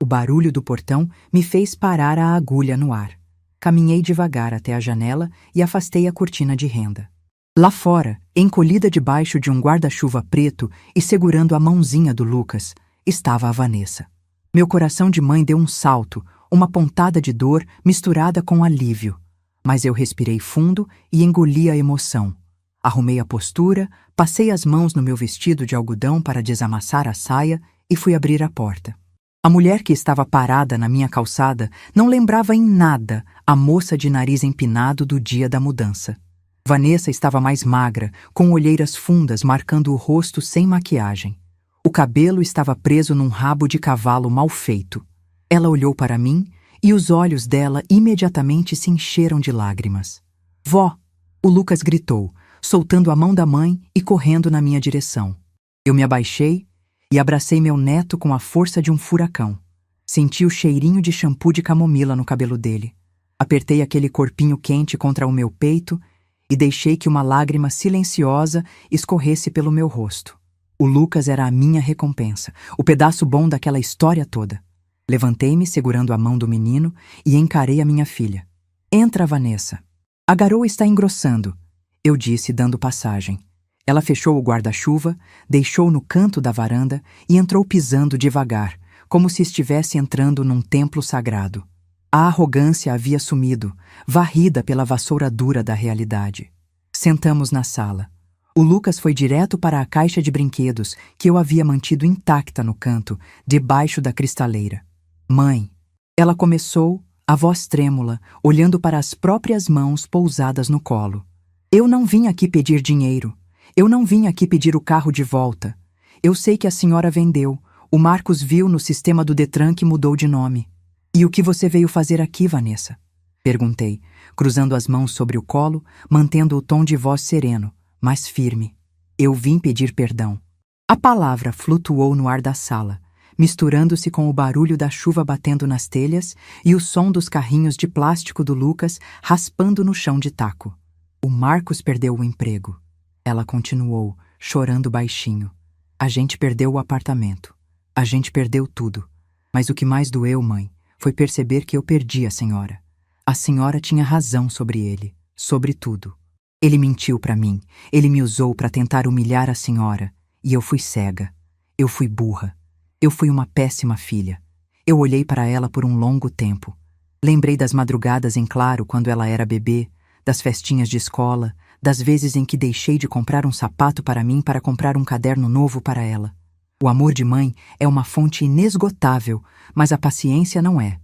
O barulho do portão me fez parar a agulha no ar. Caminhei devagar até a janela e afastei a cortina de renda. Lá fora, encolhida debaixo de um guarda-chuva preto e segurando a mãozinha do Lucas, estava a Vanessa. Meu coração de mãe deu um salto, uma pontada de dor misturada com alívio. Mas eu respirei fundo e engoli a emoção. Arrumei a postura, passei as mãos no meu vestido de algodão para desamassar a saia e fui abrir a porta. A mulher que estava parada na minha calçada não lembrava em nada a moça de nariz empinado do dia da mudança. Vanessa estava mais magra, com olheiras fundas marcando o rosto sem maquiagem. O cabelo estava preso num rabo de cavalo mal feito. Ela olhou para mim e os olhos dela imediatamente se encheram de lágrimas. "Vó!" O Lucas gritou, soltando a mão da mãe e correndo na minha direção. Eu me abaixei e abracei meu neto com a força de um furacão. Senti o cheirinho de shampoo de camomila no cabelo dele. Apertei aquele corpinho quente contra o meu peito e deixei que uma lágrima silenciosa escorresse pelo meu rosto. O Lucas era a minha recompensa, o pedaço bom daquela história toda. Levantei-me segurando a mão do menino e encarei a minha filha. "Entra, Vanessa. A garoa está engrossando", eu disse, dando passagem. Ela fechou o guarda-chuva, deixou no canto da varanda e entrou pisando devagar, como se estivesse entrando num templo sagrado. A arrogância havia sumido, varrida pela vassoura dura da realidade. Sentamos na sala. O Lucas foi direto para a caixa de brinquedos que eu havia mantido intacta no canto, debaixo da cristaleira. "Mãe", ela começou, a voz trêmula, olhando para as próprias mãos pousadas no colo. "Eu não vim aqui pedir dinheiro. Eu não vim aqui pedir o carro de volta. Eu sei que a senhora vendeu. O Marcos viu no sistema do Detran que mudou de nome." "E o que você veio fazer aqui, Vanessa?" perguntei, cruzando as mãos sobre o colo, mantendo o tom de voz sereno, mas firme. "Eu vim pedir perdão." A palavra flutuou no ar da sala, misturando-se com o barulho da chuva batendo nas telhas e o som dos carrinhos de plástico do Lucas raspando no chão de taco. "O Marcos perdeu o emprego." Ela continuou, chorando baixinho. "A gente perdeu o apartamento. A gente perdeu tudo. Mas o que mais doeu, mãe, foi perceber que eu perdi a senhora. A senhora tinha razão sobre ele, sobre tudo. Ele mentiu para mim, ele me usou para tentar humilhar a senhora, e eu fui cega. Eu fui burra. Eu fui uma péssima filha. Eu olhei para ela por um longo tempo. Lembrei das madrugadas em claro quando ela era bebê, das festinhas de escola, das vezes em que deixei de comprar um sapato para mim para comprar um caderno novo para ela. O amor de mãe é uma fonte inesgotável, mas a paciência não é.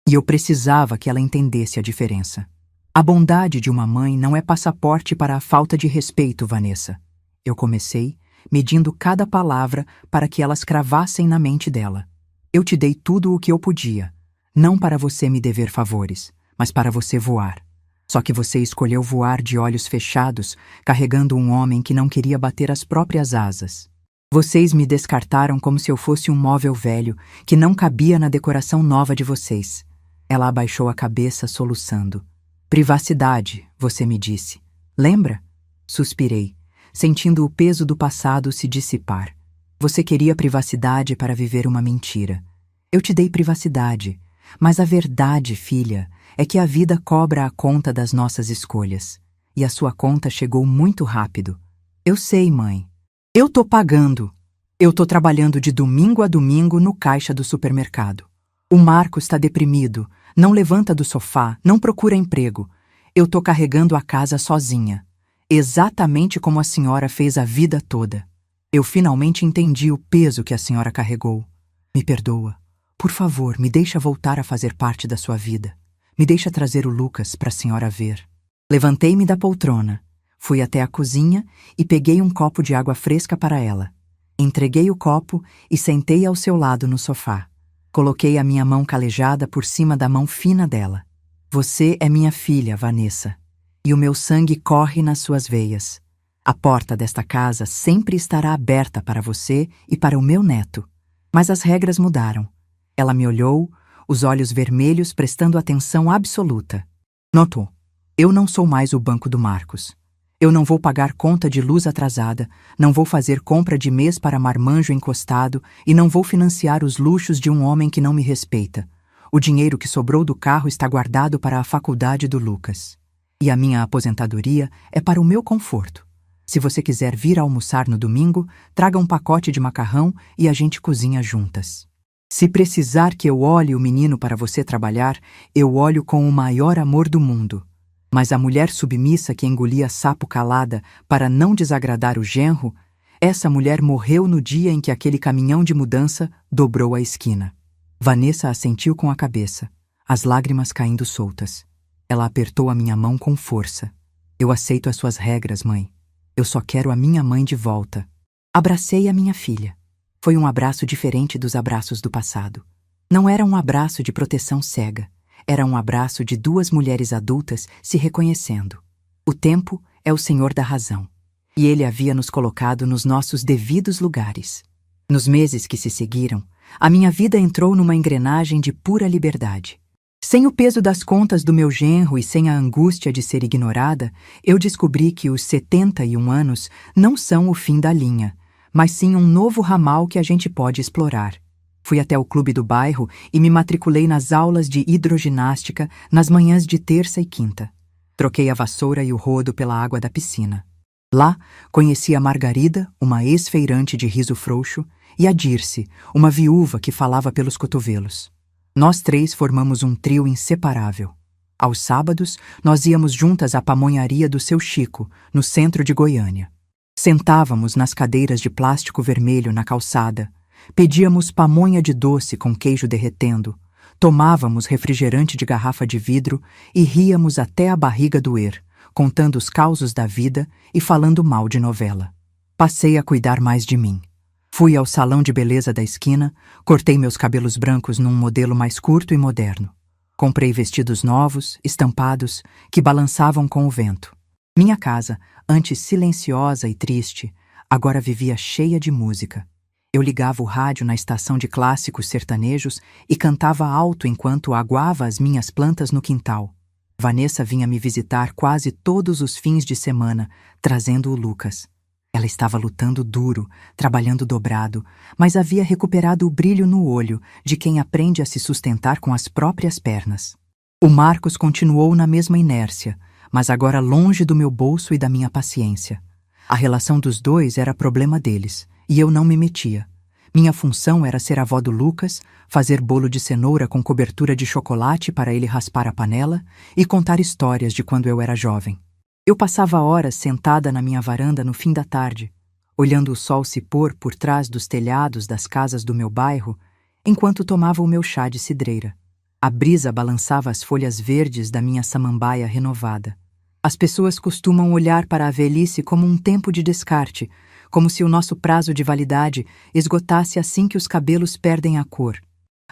E eu precisava que ela entendesse a diferença. A bondade de uma mãe não é passaporte para a falta de respeito, Vanessa." Eu comecei, medindo cada palavra para que elas cravassem na mente dela. "Eu te dei tudo o que eu podia, não para você me dever favores, mas para você voar. Só que você escolheu voar de olhos fechados, carregando um homem que não queria bater as próprias asas. Vocês me descartaram como se eu fosse um móvel velho que não cabia na decoração nova de vocês." Ela abaixou a cabeça, soluçando. "Privacidade", você me disse. "Lembra?" Suspirei, sentindo o peso do passado se dissipar. "Você queria privacidade para viver uma mentira. Eu te dei privacidade, mas a verdade, filha, é que a vida cobra a conta das nossas escolhas. E a sua conta chegou muito rápido. Eu sei, mãe. Eu tô pagando. Eu tô trabalhando de domingo a domingo no caixa do supermercado. O Marco está deprimido, Não levanta do sofá, não procura emprego. Eu tô carregando a casa sozinha. Exatamente como a senhora fez a vida toda. Eu finalmente entendi o peso que a senhora carregou. Me perdoa. Por favor, me deixa voltar a fazer parte da sua vida. Me deixa trazer o Lucas para a senhora ver. Levantei-me da poltrona, fui até a cozinha e peguei um copo de água fresca para ela. Entreguei o copo e sentei ao seu lado no sofá. Coloquei a minha mão calejada por cima da mão fina dela. Você é minha filha, Vanessa, e o meu sangue corre nas suas veias. A porta desta casa sempre estará aberta para você e para o meu neto. Mas as regras mudaram. Ela me olhou, os olhos vermelhos prestando atenção absoluta. Notou. Eu não sou mais o banco do Marcos. Eu não vou pagar conta de luz atrasada, não vou fazer compra de mês para marmanjo encostado e não vou financiar os luxos de um homem que não me respeita. O dinheiro que sobrou do carro está guardado para a faculdade do Lucas. E a minha aposentadoria é para o meu conforto. Se você quiser vir almoçar no domingo, traga um pacote de macarrão e a gente cozinha juntas. Se precisar que eu olhe o menino para você trabalhar, eu olho com o maior amor do mundo. Mas a mulher submissa que engolia sapo calada para não desagradar o genro, essa mulher morreu no dia em que aquele caminhão de mudança dobrou a esquina. Vanessa assentiu com a cabeça, as lágrimas caindo soltas. Ela apertou a minha mão com força. Eu aceito as suas regras, mãe. Eu só quero a minha mãe de volta. Abracei a minha filha. Foi um abraço diferente dos abraços do passado. Não era um abraço de proteção cega. Era um abraço de duas mulheres adultas se reconhecendo. O tempo é o senhor da razão. E ele havia nos colocado nos nossos devidos lugares. Nos meses que se seguiram, a minha vida entrou numa engrenagem de pura liberdade. Sem o peso das contas do meu genro e sem a angústia de ser ignorada, eu descobri que os 71 anos não são o fim da linha, mas sim um novo ramal que a gente pode explorar. Fui até o clube do bairro e me matriculei nas aulas de hidroginástica nas manhãs de terça e quinta. Troquei a vassoura e o rodo pela água da piscina. Lá, conheci a Margarida, uma ex-feirante de riso frouxo, e a Dirce, uma viúva que falava pelos cotovelos. Nós três formamos um trio inseparável. Aos sábados, nós íamos juntas à pamonharia do seu Chico, no centro de Goiânia. Sentávamos nas cadeiras de plástico vermelho na calçada, pedíamos pamonha de doce com queijo derretendo, tomávamos refrigerante de garrafa de vidro e ríamos até a barriga doer, contando os causos da vida e falando mal de novela. Passei a cuidar mais de mim. Fui ao salão de beleza da esquina, cortei meus cabelos brancos num modelo mais curto e moderno. Comprei vestidos novos, estampados, que balançavam com o vento. Minha casa, antes silenciosa e triste, agora vivia cheia de música. Eu ligava o rádio na estação de clássicos sertanejos e cantava alto enquanto aguava as minhas plantas no quintal. Vanessa vinha me visitar quase todos os fins de semana, trazendo o Lucas. Ela estava lutando duro, trabalhando dobrado, mas havia recuperado o brilho no olho de quem aprende a se sustentar com as próprias pernas. O Marcos continuou na mesma inércia, mas agora longe do meu bolso e da minha paciência. A relação dos dois era problema deles, e eu não me metia. Minha função era ser avó do Lucas, fazer bolo de cenoura com cobertura de chocolate para ele raspar a panela e contar histórias de quando eu era jovem. Eu passava horas sentada na minha varanda no fim da tarde, olhando o sol se pôr por trás dos telhados das casas do meu bairro, enquanto tomava o meu chá de cidreira. A brisa balançava as folhas verdes da minha samambaia renovada. As pessoas costumam olhar para a velhice como um tempo de descarte, como se o nosso prazo de validade esgotasse assim que os cabelos perdem a cor.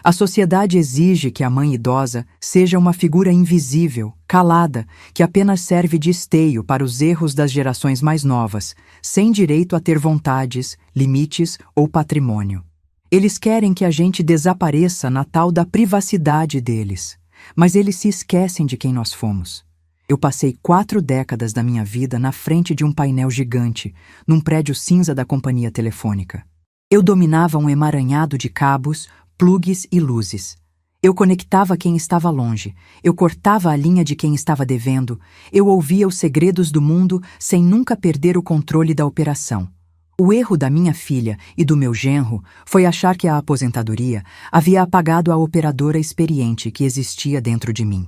A sociedade exige que a mãe idosa seja uma figura invisível, calada, que apenas serve de esteio para os erros das gerações mais novas, sem direito a ter vontades, limites ou patrimônio. Eles querem que a gente desapareça na tal da privacidade deles, mas eles se esquecem de quem nós fomos. Eu passei 4 décadas da minha vida na frente de um painel gigante, num prédio cinza da companhia telefônica. Eu dominava um emaranhado de cabos, plugs e luzes. Eu conectava quem estava longe, eu cortava a linha de quem estava devendo, eu ouvia os segredos do mundo sem nunca perder o controle da operação. O erro da minha filha e do meu genro foi achar que a aposentadoria havia apagado a operadora experiente que existia dentro de mim.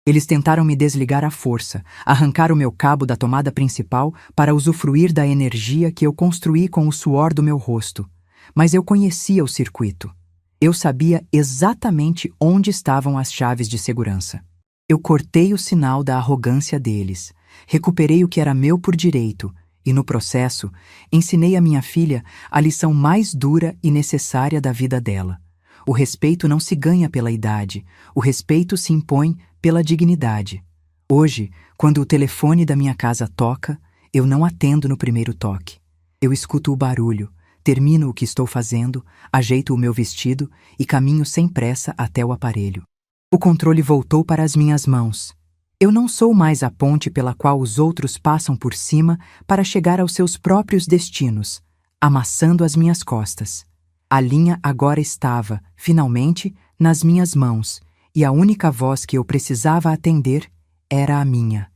Eles tentaram me desligar à força, arrancar o meu cabo da tomada principal para usufruir da energia que eu construí com o suor do meu rosto. Mas eu conhecia o circuito. Eu sabia exatamente onde estavam as chaves de segurança. Eu cortei o sinal da arrogância deles, recuperei o que era meu por direito e, no processo, ensinei a minha filha a lição mais dura e necessária da vida dela. O respeito não se ganha pela idade, o respeito se impõe pela dignidade. Hoje, quando o telefone da minha casa toca, eu não atendo no primeiro toque. Eu escuto o barulho, termino o que estou fazendo, ajeito o meu vestido e caminho sem pressa até o aparelho. O controle voltou para as minhas mãos. Eu não sou mais a ponte pela qual os outros passam por cima para chegar aos seus próprios destinos, amassando as minhas costas. A linha agora estava, finalmente, nas minhas mãos, e a única voz que eu precisava atender era a minha.